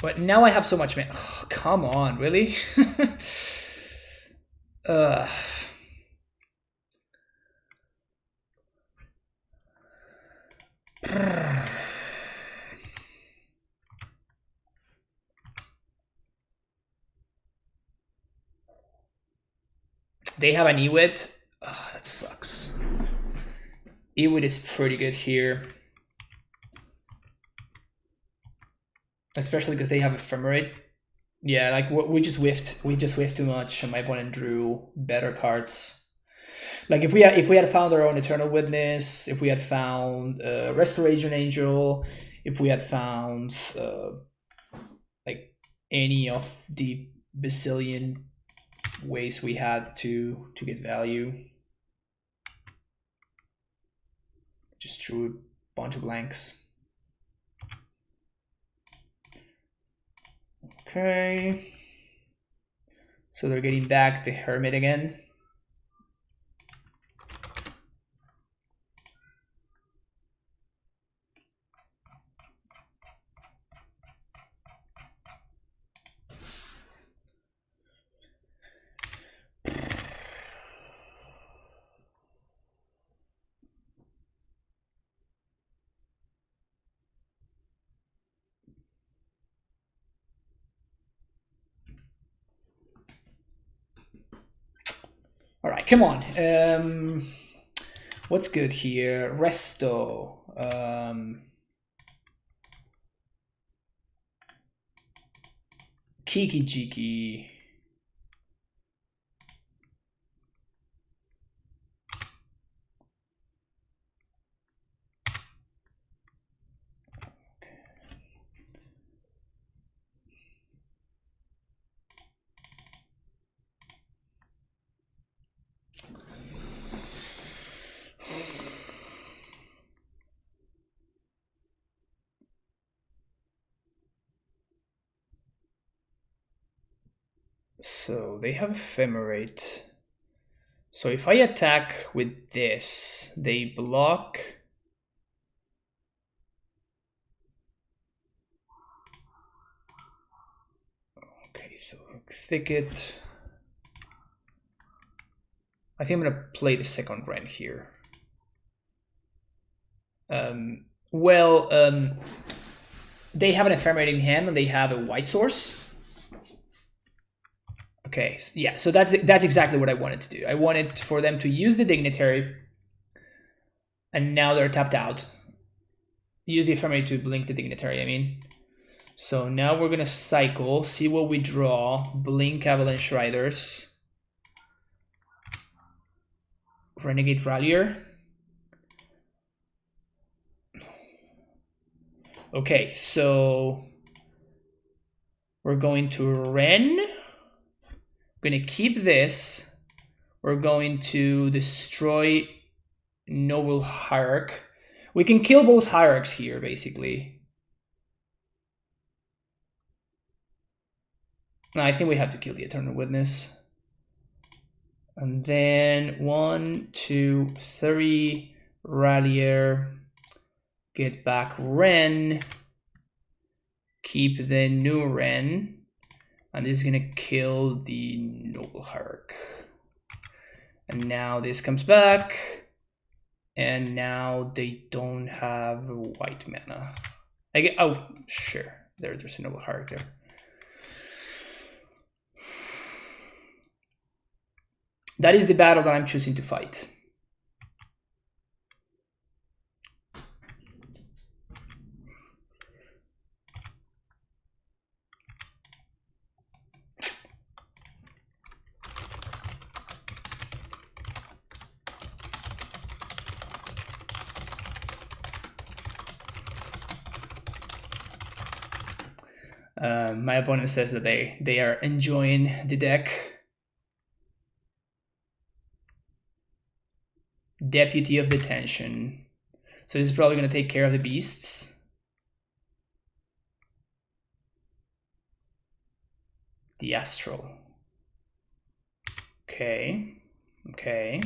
Speaker 1: But now I have so much mana. Oh, come on, really? They have an Ewit. Oh, that sucks. Ewit is pretty good here. Especially because they have Ephemerate. Yeah, like we just whiffed. We just whiffed too much, and my opponent drew better cards. Like if we had found our own Eternal Witness, if we had found Restoration Angel, if we had found like any of the bazillion ways we had to get value, just drew a bunch of blanks. Okay, so they're getting back the Hermit again. All right, come on. What's good here? Resto. Kiki Jiki. So they have Ephemerate. So if I attack with this, they block. Okay, so Thicket. I think I'm gonna play the second Wrenn here. They have an Ephemerate in hand and they have a white source. Okay, yeah, so that's exactly what I wanted to do. I wanted for them to use the Dignitary, and now they're tapped out. Use the Ephemerate to blink the Dignitary, I mean. So now we're gonna cycle, see what we draw. Blink Avalanche Riders. Renegade Rallier. Okay, so we're going to Wrenn. We're going to keep this. We're going to destroy Noble Hierarch. We can kill both Hierarchs here, basically. No, I think we have to kill the Eternal Witness. And then 1, 2, 3, Rallier. Get back Wrenn. Keep the new Wrenn. And this is going to kill the Noble Hierarch. And now this comes back. And now they don't have white mana. Oh, sure. There's a Noble Hierarch there. That is the battle that I'm choosing to fight. My opponent says that they are enjoying the deck. Deputy of Detention. So this is probably going to take care of the beasts. The Astral. Okay. Okay.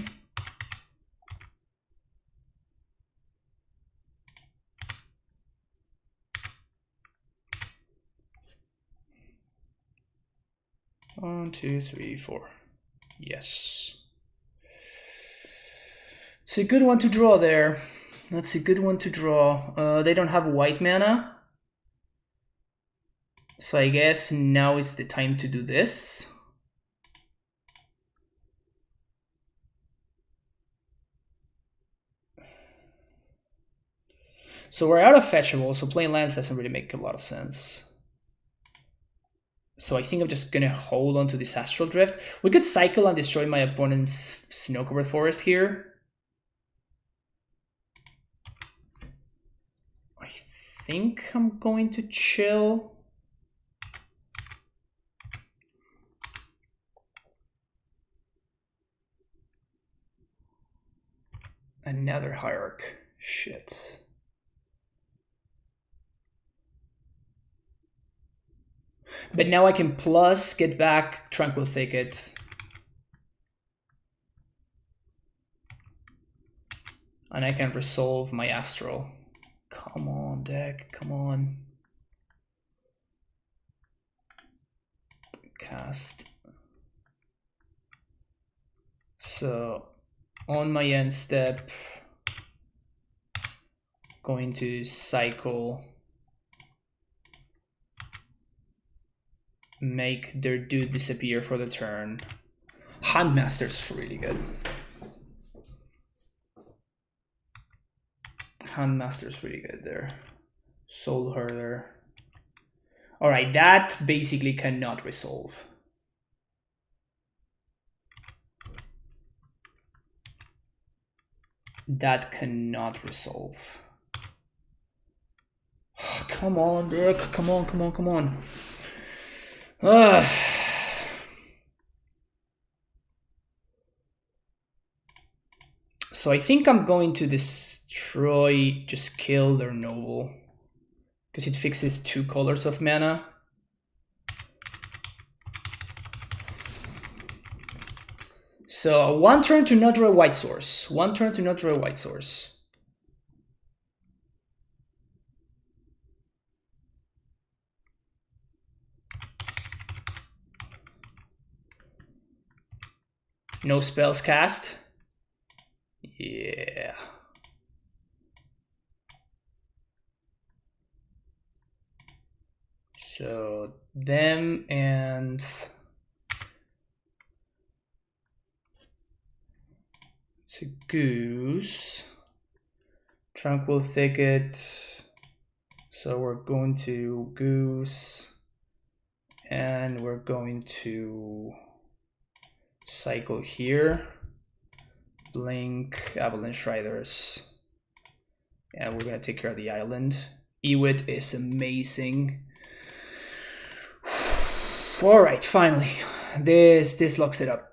Speaker 1: One, two, three, four. Yes. It's a good one to draw there. That's a good one to draw. They don't have white mana. So I guess now is the time to do this. So we're out of fetchable, so playing lands doesn't really make a lot of sense. So I think I'm just gonna hold on to this Astral Drift. We could cycle and destroy my opponent's snow-covered forest here. I think I'm going to chill. Another Hierarch. Shit. But now I can plus get back Tranquil Thicket. And I can resolve my Astral. Come on, deck, come on. Cast. So, on my end step, going to cycle, make their dude disappear for the turn. Handmaster's really good. Handmaster's really good there. Soulherder. Alright, that basically cannot resolve. That cannot resolve. Oh, come on, Dick. Come on, come on, come on. So I think I'm going to destroy, just kill their noble. Because it fixes 2 colors of mana. So 1 turn to not draw a white source. 1 turn to not draw a white source. No spells cast. Yeah. So them and it's a goose. Tranquil Thicket. So we're going to goose and we're going to cycle here. Blink, Avalanche Riders. And we're gonna take care of the island. Ewit is amazing. Alright, finally. This locks it up.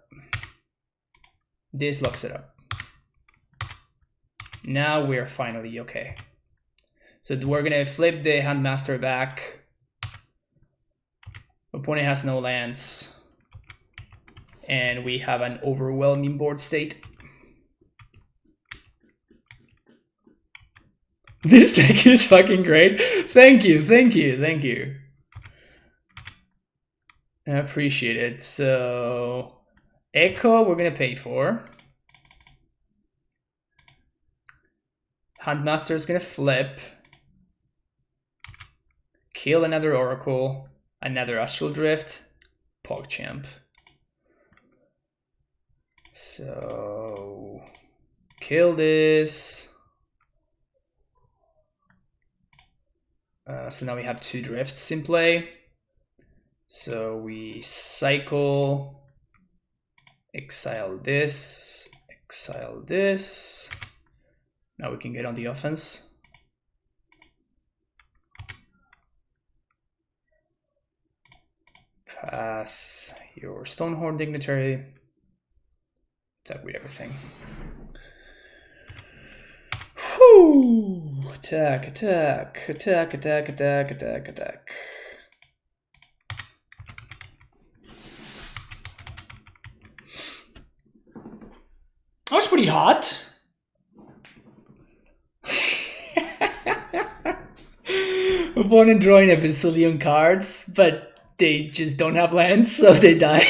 Speaker 1: This locks it up. Now we're finally okay. So we're gonna flip the Handmaster back. Opponent has no lands. And we have an overwhelming board state. This deck is fucking great. Thank you, thank you, thank you. I appreciate it. So, Echo, we're gonna pay for. Handmaster is gonna flip. Kill another Oracle, another Astral Drift, PogChamp. So, kill this. So now we have 2 drifts in play. So we cycle, exile this, exile this. Now we can get on the offense. Path your Stonehorn Dignitary. Attack with everything. Whoo! Attack, attack, attack, attack, attack, attack, attack. That was pretty hot. Opponent drawing a bazillion cards, but they just don't have lands, so they die.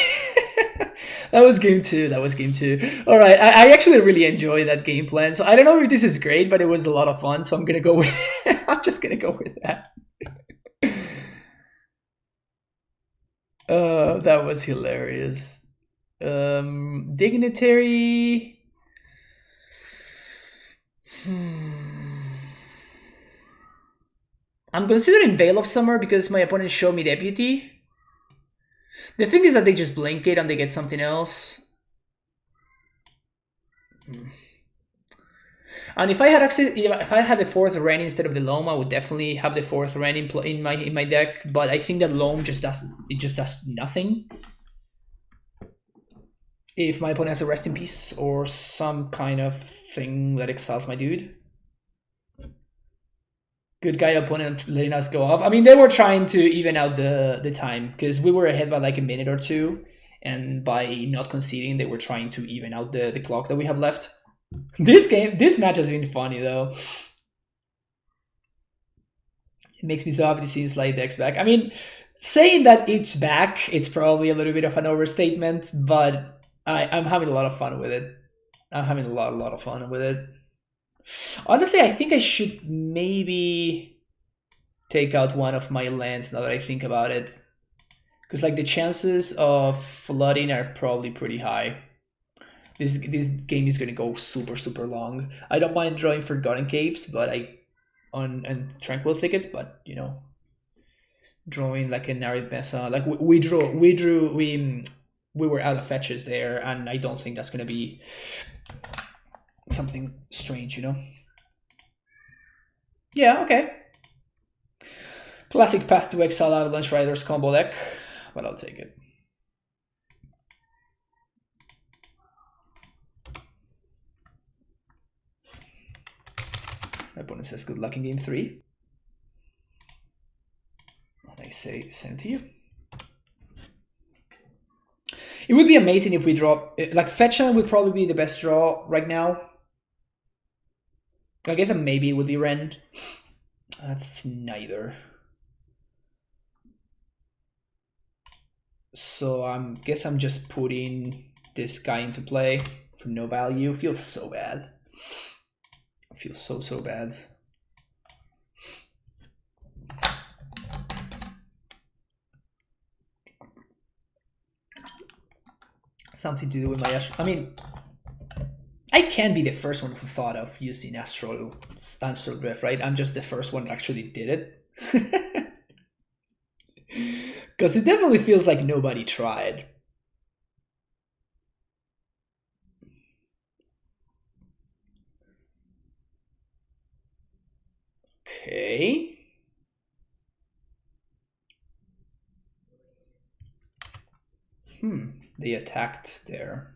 Speaker 1: That was game 2. That was game 2. All right, I actually really enjoy that game plan. So I don't know if this is great, but it was a lot of fun. So I'm gonna go with. I'm just gonna go with that. That was hilarious. Dignitary. I'm considering Veil of Summer because my opponent showed me Deputy. The thing is that they just blink it and they get something else. And if I had access, if I had the 4th Wrenn instead of the Loam, I would definitely have the 4th Wrenn in my deck. But I think that Loam just does nothing. If my opponent has a Rest in Peace or some kind of thing that exiles my dude. Good guy opponent letting us go off. I mean, they were trying to even out the time because we were ahead by like a minute or two, and by not conceding, they were trying to even out the clock that we have left. This match has been funny though. It makes me so happy to see Slide decks back. I mean, saying that it's back, it's probably a little bit of an overstatement, but I'm having a lot of fun with it. I'm having a lot of fun with it. Honestly, I think I should maybe take out one of my lands now that I think about it. Because like the chances of flooding are probably pretty high. This game is gonna go super long. I don't mind drawing Forgotten Caves, but and Tranquil Thickets, but you know, drawing like a Narid Mesa, like we were out of fetches there, and I don't think that's gonna be something strange, you know? Yeah, okay. Classic Path to Exile Avalanche Riders combo deck, but I'll take it. My opponent says good luck in game 3. And I say same to you. It would be amazing if we draw, like Fetchland would probably be the best draw right now. I guess maybe it would be Wrenn. That's neither. So I guess I'm just putting this guy into play for no value. Feels so bad. I feel so bad. Something to do with my Astral. I mean, I can't be the first one who thought of using Astral Wrenn, right? I'm just the first one that actually did it. Because it definitely feels like nobody tried. Okay. They attacked there.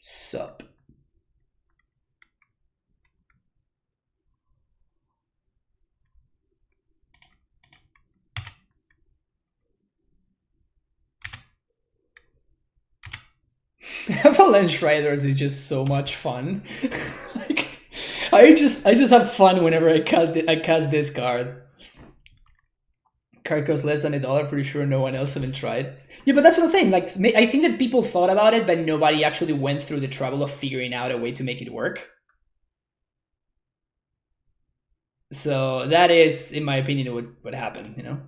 Speaker 1: Sup. Avalanche Riders is just so much fun. Like, I just have fun whenever I cast this card. Card costs less than $1. Pretty sure no one else haven't tried. Yeah, but that's what I'm saying. Like, I think that people thought about it, but nobody actually went through the trouble of figuring out a way to make it work. So that is, in my opinion, what happened, you know?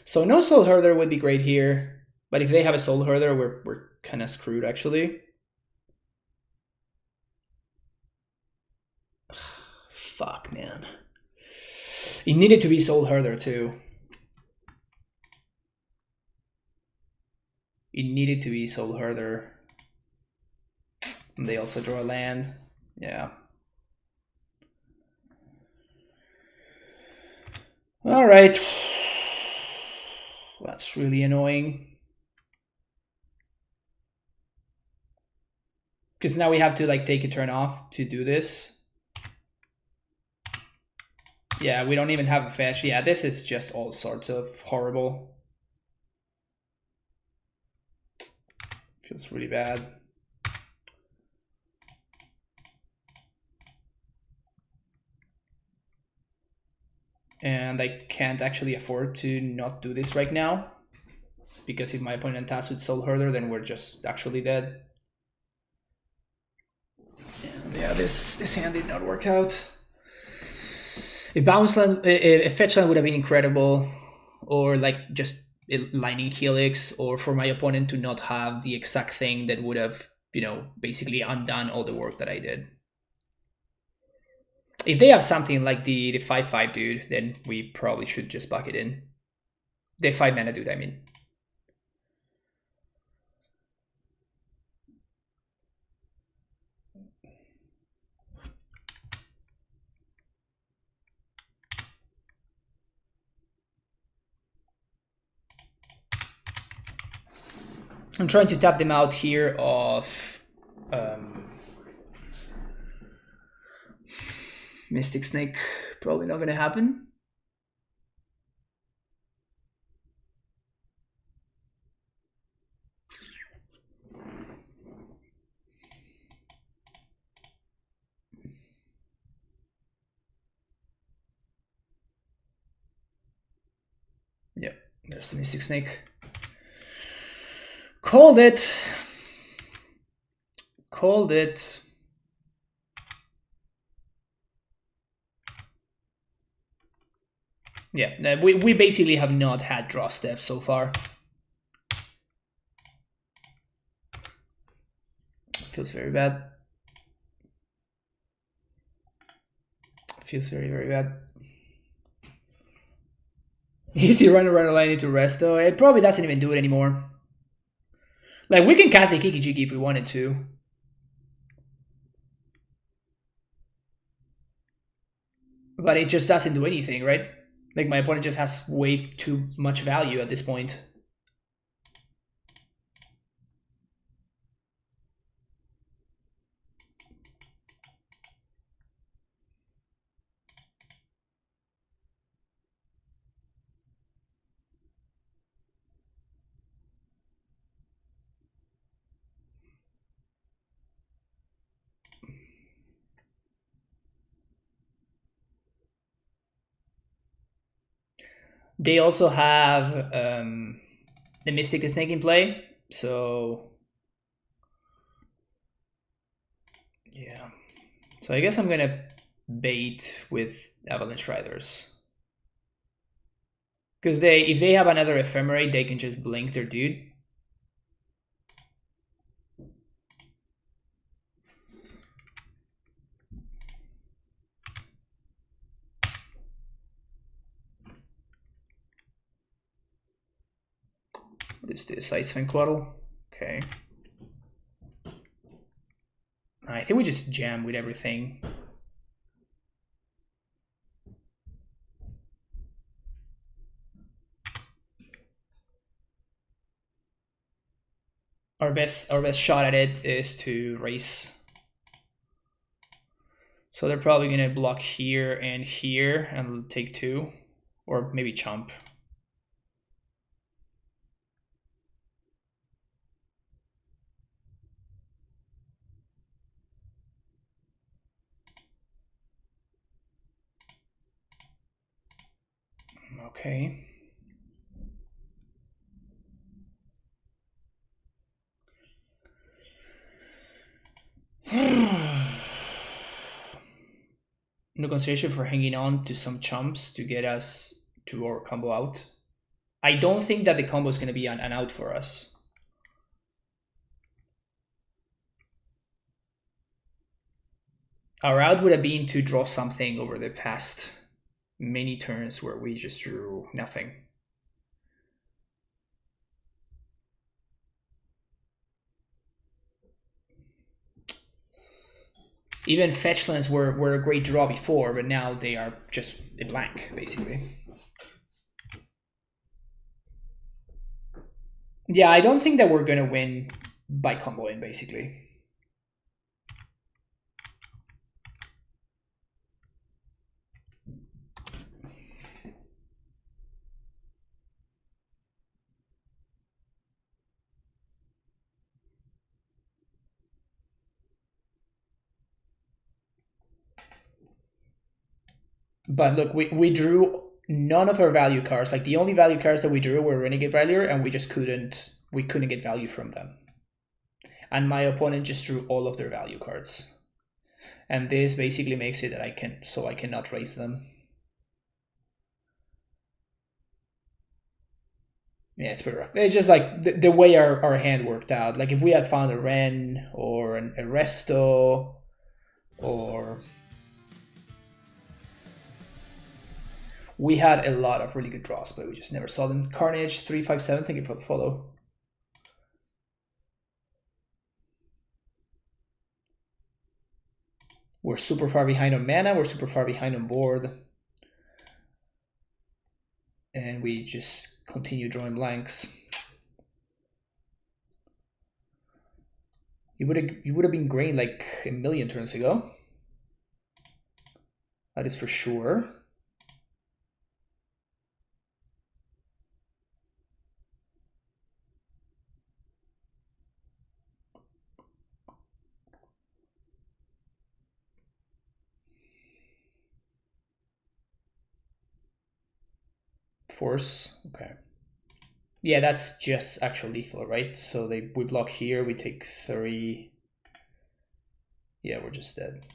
Speaker 1: So no Soulherder would be great here, but if they have a Soulherder, we're kind of screwed, actually. Fuck, man. It needed to be Soulherder, too. It needed to be Soulherder. And they also draw a land. Yeah. All right. That's really annoying. Because now we have to like take a turn off to do this. Yeah, we don't even have a fetch. Yeah, this is just all sorts of horrible. Feels really bad. And I can't actually afford to not do this right now. Because if my opponent attacks with Soulherder, then we're just actually dead. And yeah, this hand did not work out. A bounce land, a fetch land would have been incredible, or like just a Lightning Helix, or for my opponent to not have the exact thing that would have you know, basically undone all the work that I did. If they have something like the 5/5 dude, then we probably should just buck it in. The 5 mana dude, I mean. I'm trying to tap them out here of Mystic Snake. Probably not gonna happen. Yep, there's the Mystic Snake. Called it. Called it. Yeah, we basically have not had draw steps so far. Feels very bad. Feels very, very bad. Easy run around line into rest though. It probably doesn't even do it anymore. Like, we can cast the Kiki Jiki if we wanted to. But it just doesn't do anything, right? Like, my opponent just has way too much value at this point. They also have the Mystic Snake in play, so yeah. So I guess I'm gonna bait with Avalanche Riders. Because if they have another Ephemerate, they can just blink their dude. What is this? Icewind Quaddle? Okay. I think we just jam with everything. Our best shot at it is to race. So they're probably gonna block here and here and take 2, or maybe chump. Okay. No consideration for hanging on to some chumps to get us to our combo out. I don't think that the combo is going to be an out for us. Our out would have been to draw something over the past many turns where we just drew nothing. Even fetchlands were a great draw before, but now they are just a blank, basically. Yeah, I don't think that we're gonna win by comboing, basically. But look, we drew none of our value cards. Like, the only value cards that we drew were Renegade Rider, and we couldn't get value from them. And my opponent just drew all of their value cards. And this basically makes it that I cannot raise them. Yeah, it's pretty rough. It's just like the way our hand worked out. Like if we had found a Wrenn or an Resto or... We had a lot of really good draws, but we just never saw them. Carnage 357, thank you for the follow. We're super far behind on mana, we're super far behind on board. And we just continue drawing blanks. You would have been green like a million turns ago. That is for sure. Force, okay. Yeah, that's just actual lethal, right? So we block here, we take 3. Yeah, we're just dead.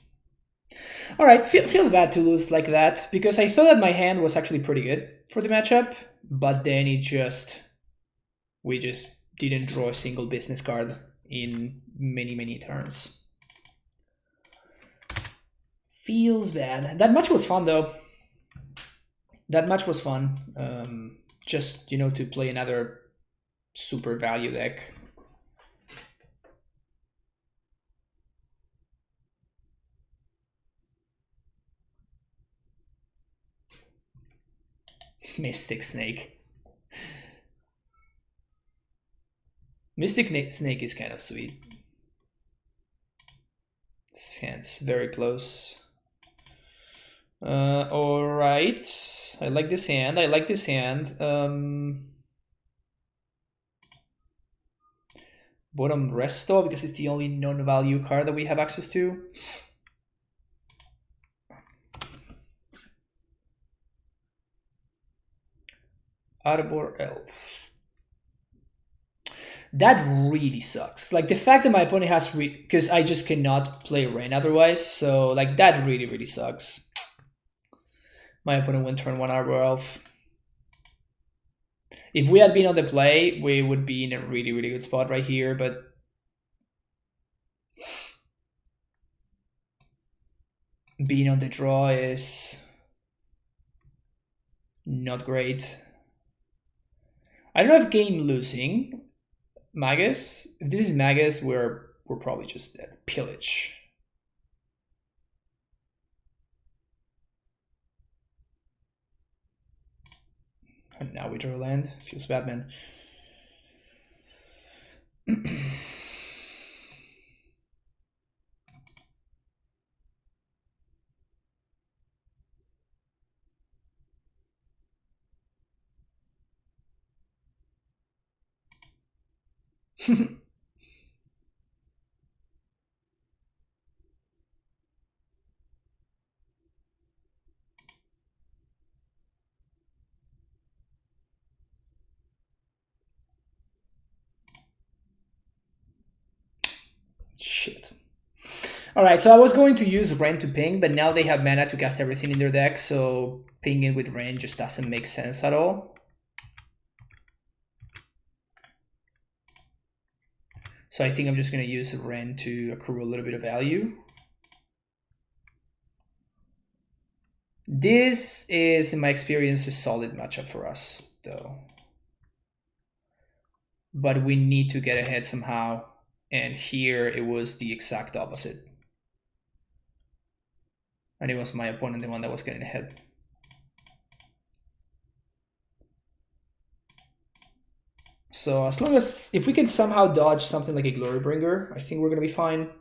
Speaker 1: All right, feels bad to lose like that, because I thought that my hand was actually pretty good for the matchup, but then we just didn't draw a single business card in many turns. Feels bad. That match was fun though. That match was fun. Just, you know, to play another super value deck. Mystic Snake. Mystic Snake is kind of sweet. This hand's very close. Alright. I like this hand. I like this hand. Bottom Resto, because it's the only non-value card that we have access to. Arbor Elf. That really sucks. Like the fact that my opponent has because I just cannot play Wrenn otherwise. So like that really sucks. My opponent went turn 1 Arbor Elf. If we had been on the play, we would be in a really good spot right here, but being on the draw is not great. I don't know if game losing. Magus. If this is Magus, we're probably just dead. Pillage. And now we draw land. Feels bad, man. Shit. Alright, so I was going to use Wrenn to ping, but now they have mana to cast everything in their deck, so pinging with Wrenn just doesn't make sense at all. So I think I'm just going to use Wrenn to accrue a little bit of value. This is, in my experience, a solid matchup for us, though. But we need to get ahead somehow. And here it was the exact opposite. And it was my opponent, the one that was getting ahead. So as long as, if we can somehow dodge something like a Glorybringer, I think we're going to be fine.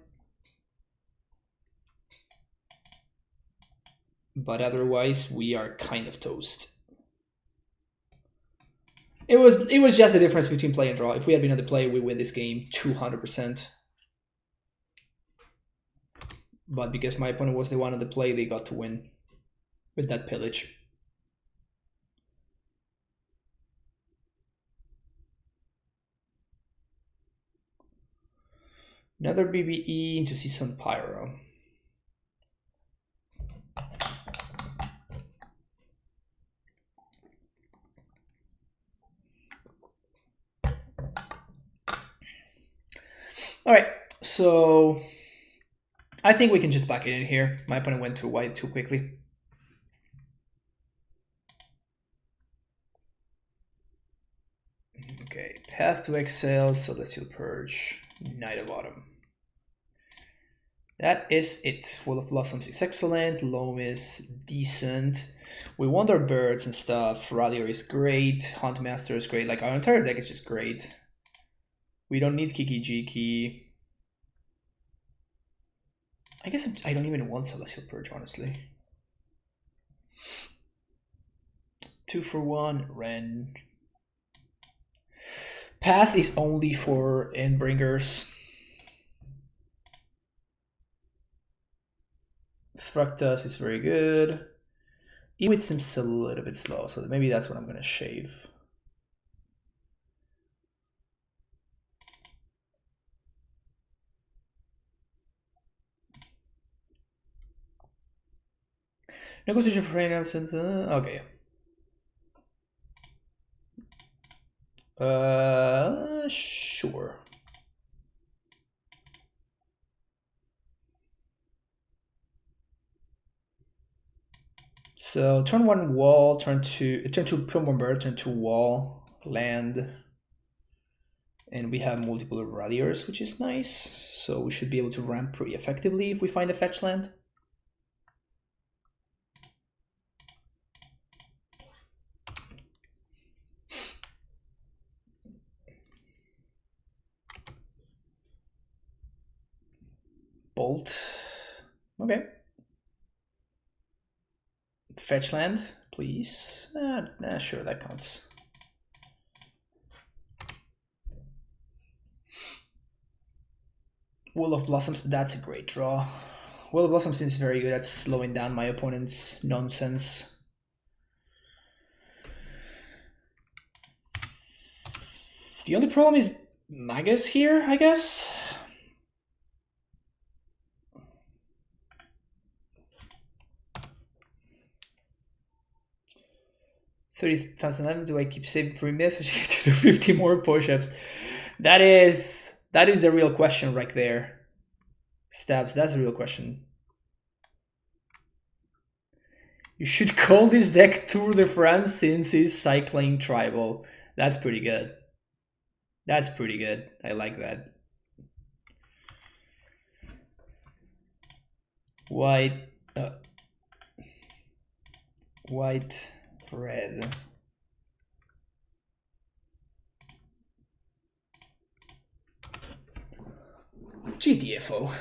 Speaker 1: But otherwise, we are kind of toast. It was just the difference between play and draw. If we had been on the play, we win this game 200%. But because my opponent was the one on the play, they got to win with that pillage. Another BBE into Season Pyro. All right, so I think we can just back it in here. My opponent went too wide too quickly. Okay, Path to Exile, Celestial Purge, Night of Autumn. That is it. Will of Blossoms is excellent, Loam is decent. We want our birds and stuff. Rallier is great, Hunt Master is great. Like, our entire deck is just great. We don't need Kiki Jiki. I guess I don't even want Celestial Purge, honestly. 2-for-1, Wrenn. Path is only for Endbringers. Thruktas is very good. Ewit seems a little bit slow, so maybe that's what I'm gonna shave. Negotiation for innocence. Okay. Sure. So turn 1 wall, turn 2 one bird, turn 2 wall, land, and we have multiple ralliers, which is nice. So we should be able to ramp pretty effectively if we find a fetch land. Bolt. Okay. Fetch land, please. Sure, that counts. Will of Blossoms, that's a great draw. Will of Blossoms is very good at slowing down my opponent's nonsense. The only problem is Magus here, I guess. $30,011. Do I keep saving for this or should I do 50 more push-ups? That is the real question right there. Stabs, that's a real question. You should call this deck Tour de France since he's cycling tribal. That's pretty good. That's pretty good. I like that. White, red. GTFO.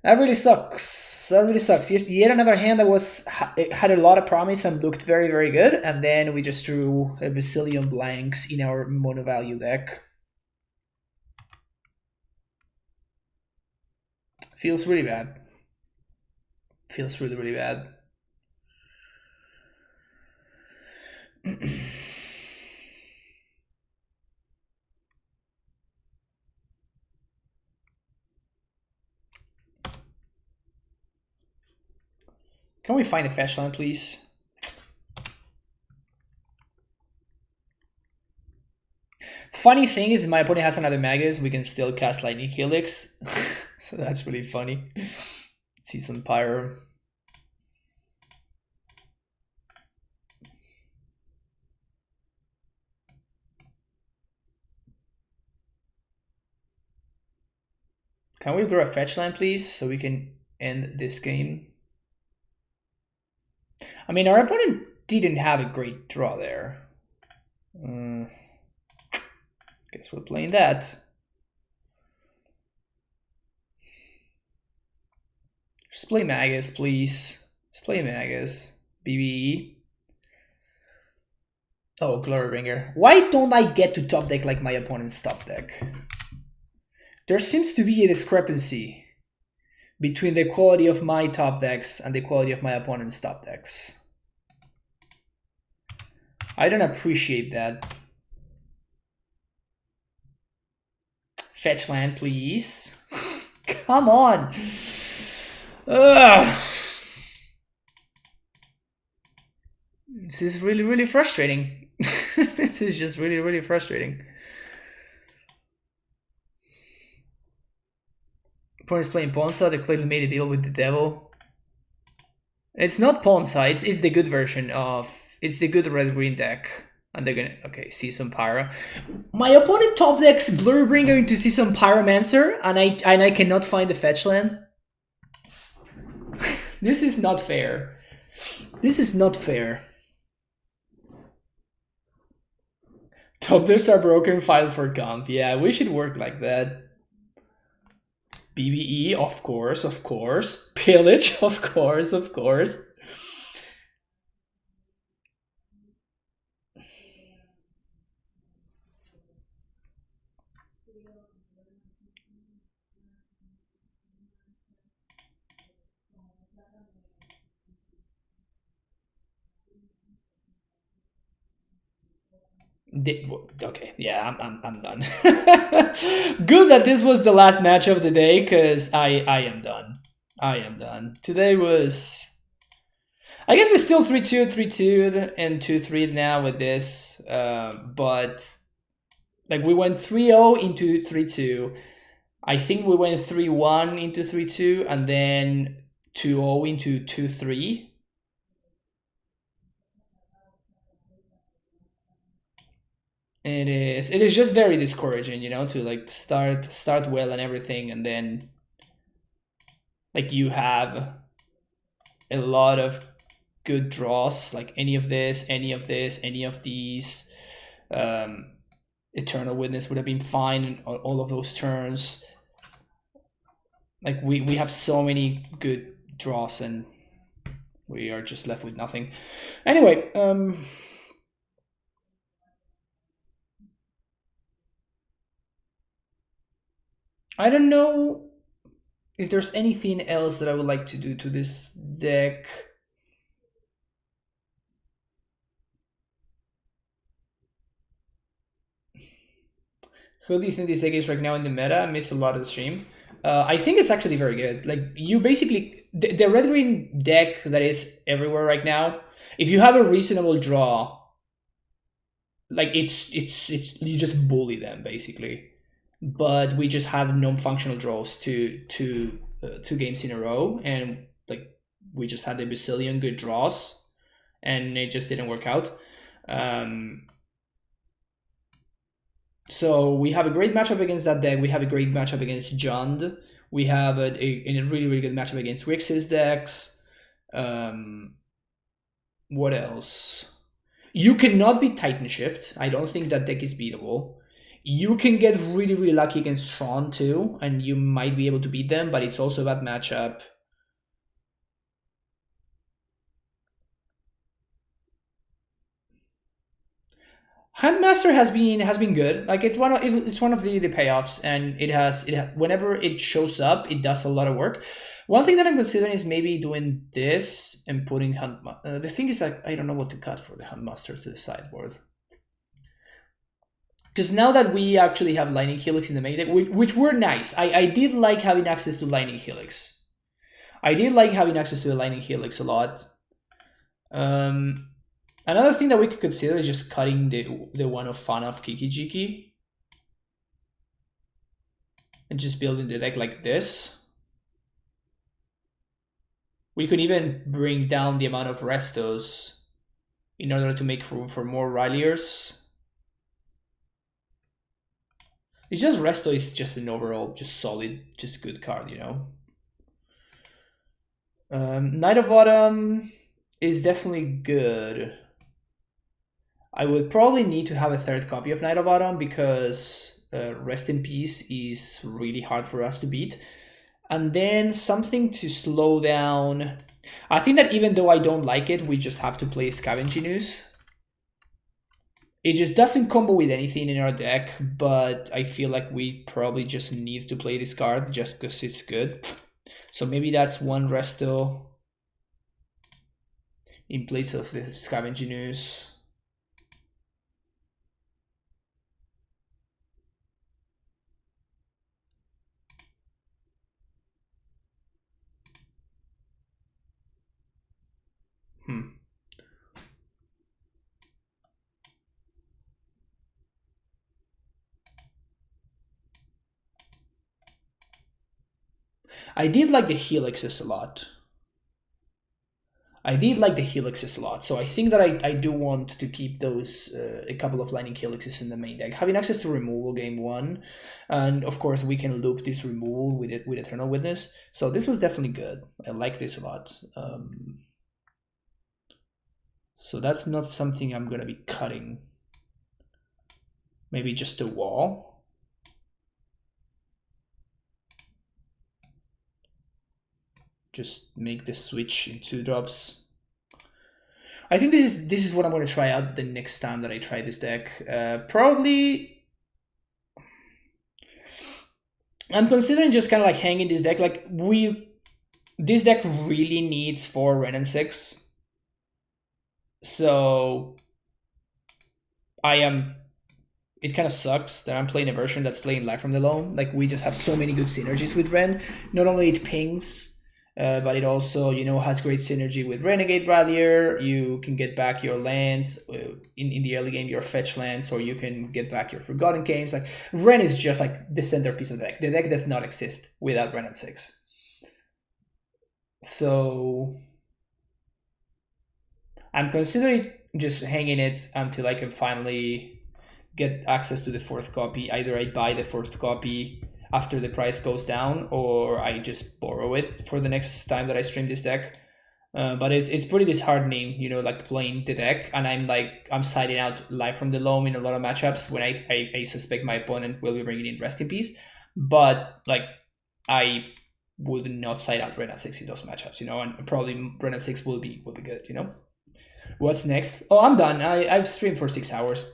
Speaker 1: That really sucks. That really sucks. Yet another hand that had a lot of promise and looked very, very good, and then we just drew a bazillion blanks in our mono value deck. Feels really bad. Feels really, really bad. Can we find a fetch land, please? Funny thing is, my opponent has another Magus. We can still cast Lightning Helix. So that's really funny. See some Pyro. Can we draw a fetch land, please, so we can end this game? I mean, our opponent didn't have a great draw there. Guess we're playing that. Just play Magus, please. Just play Magus. BBE. Oh, Glorybringer. Why don't I get to top deck like my opponent's top deck? There seems to be a discrepancy between the quality of my top decks and the quality of my opponent's top decks. I don't appreciate that. Fetch land, please. Come on. Ugh. This is really, really frustrating. This is just really, really frustrating. Opponent's playing Ponza, they clearly made a deal with the devil. It's not Ponza, it's the good version of... It's the good red-green deck. And they're gonna... Okay, see some Pyro. My opponent top decks Blurbringer into see some Pyromancer, and I cannot find the fetch land. This is not fair. This is not fair. Top decks are broken, file for comp. Yeah, we should work like that. BBE, of course, of course. Pillage, of course, of course. Okay, yeah, I'm done. Good that this was the last match of the day, because I am done. I am done. Today was... I guess we're still 3-2, 3-2, and 2-3 now with this, but like we went 3-0 into 3-2. I think we went 3-1 into 3-2, and then 2-0 into 2-3. It is just very discouraging, you know, to like start well and everything, and then like you have a lot of good draws, like any of this, any of this, any of these. Eternal Witness would have been fine in all of those turns. Like we have so many good draws, and we are just left with nothing. Anyway, I don't know if there's anything else that I would like to do to this deck. Who do you think this deck is right now in the meta? I missed a lot of the stream. I think it's actually very good. Like you basically the red green deck that is everywhere right now. If you have a reasonable draw, like it's you just bully them basically. But we just had non-functional draws two games in a row, and like we just had a bazillion good draws, and it just didn't work out. So we have a great matchup against that deck. We have a great matchup against Jund. We have a really, really good matchup against Rix's decks. What else? You cannot beat TitanShift. I don't think that deck is beatable. You can get really, really lucky against Tron too, and you might be able to beat them, but it's also a bad matchup. Handmaster has been good. Like it's one of the payoffs, and whenever it shows up, it does a lot of work. One thing that I'm considering is maybe doing this and putting the thing is like I don't know what to cut for the Handmaster to the sideboard. Because now that we actually have Lightning Helix in the main deck, which were nice. I did like having access to Lightning Helix. I did like having access to the Lightning Helix a lot. Another thing that we could consider is just cutting the one of Fun of Kiki Jiki. And just building the deck like this. We could even bring down the amount of Restos in order to make room for more Rileyers. It's just Resto is just an overall just solid, just good card, you know. Knight of Autumn is definitely good. I would probably need to have a third copy of Knight of Autumn because Rest in Peace is really hard for us to beat. And then something to slow down. I think that even though I don't like it, we just have to play Scavenging Ooze. It just doesn't combo with anything in our deck, but I feel like we probably just need to play this card just because it's good. So maybe that's one Resto in place of the Scavenging Ooze. I did like the helixes a lot. So I think that I do want to keep those, a couple of lightning helixes in the main deck. Having access to removal game 1, and of course we can loop this removal with Eternal Witness. So this was definitely good. I like this a lot. So that's not something I'm gonna be cutting. Maybe just a wall. Just make the switch in 2-drops. I think this is what I'm going to try out the next time that I try this deck. Probably, I'm considering just kind of like hanging this deck. Like this deck really needs 4 Wrenn and 6. So it kind of sucks that I'm playing a version that's playing Live from the Loam. Like we just have so many good synergies with Wrenn. Not only it pings, but it also, has great synergy with Renegade Rallier. You can get back your lands in the early game, your fetch lands, or you can get back your Forgotten Games. Like Wrenn is just like the centerpiece of the deck. The deck does not exist without Wrenn and 6. So I'm considering just hanging it until I can finally get access to the 4th copy. Either I buy the 4th copy after the price goes down, or I just borrow it for the next time that I stream this deck. But it's pretty disheartening, like playing the deck, and I'm siding out Live from the Loam in a lot of matchups when I suspect my opponent will be bringing in Rest in Peace. But like I would not side out Wrenn and 6 in those matchups, and probably Wrenn and 6 will be good, What's next? Oh, I'm done. I've streamed for 6 hours.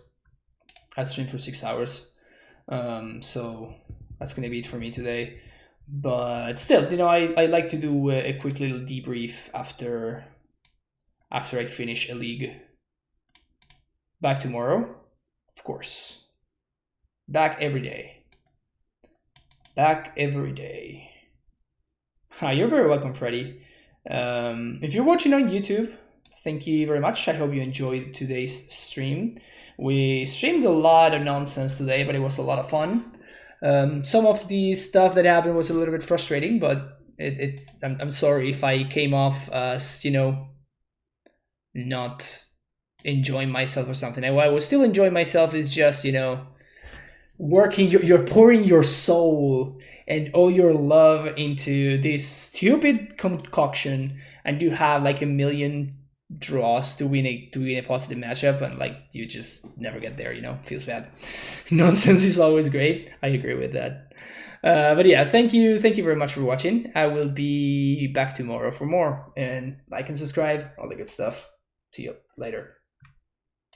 Speaker 1: So that's gonna be it for me today. But still, I like to do a quick little debrief after I finish a league. Back tomorrow, of course. Back every day. Hi, you're very welcome, Freddy. If you're watching on YouTube, thank you very much. I hope you enjoyed today's stream. We streamed a lot of nonsense today, but it was a lot of fun. Some of the stuff that happened was a little bit frustrating, but I'm sorry if I came off as, not enjoying myself or something. I was still enjoying myself. Is just, working, you're pouring your soul and all your love into this stupid concoction, and you have like a million draws to win a positive matchup, and like you just never get there. Feels bad. Nonsense is always great. I agree with that. But yeah, thank you very much for watching. I will be back tomorrow for more, and like and subscribe, all the good stuff. See you later.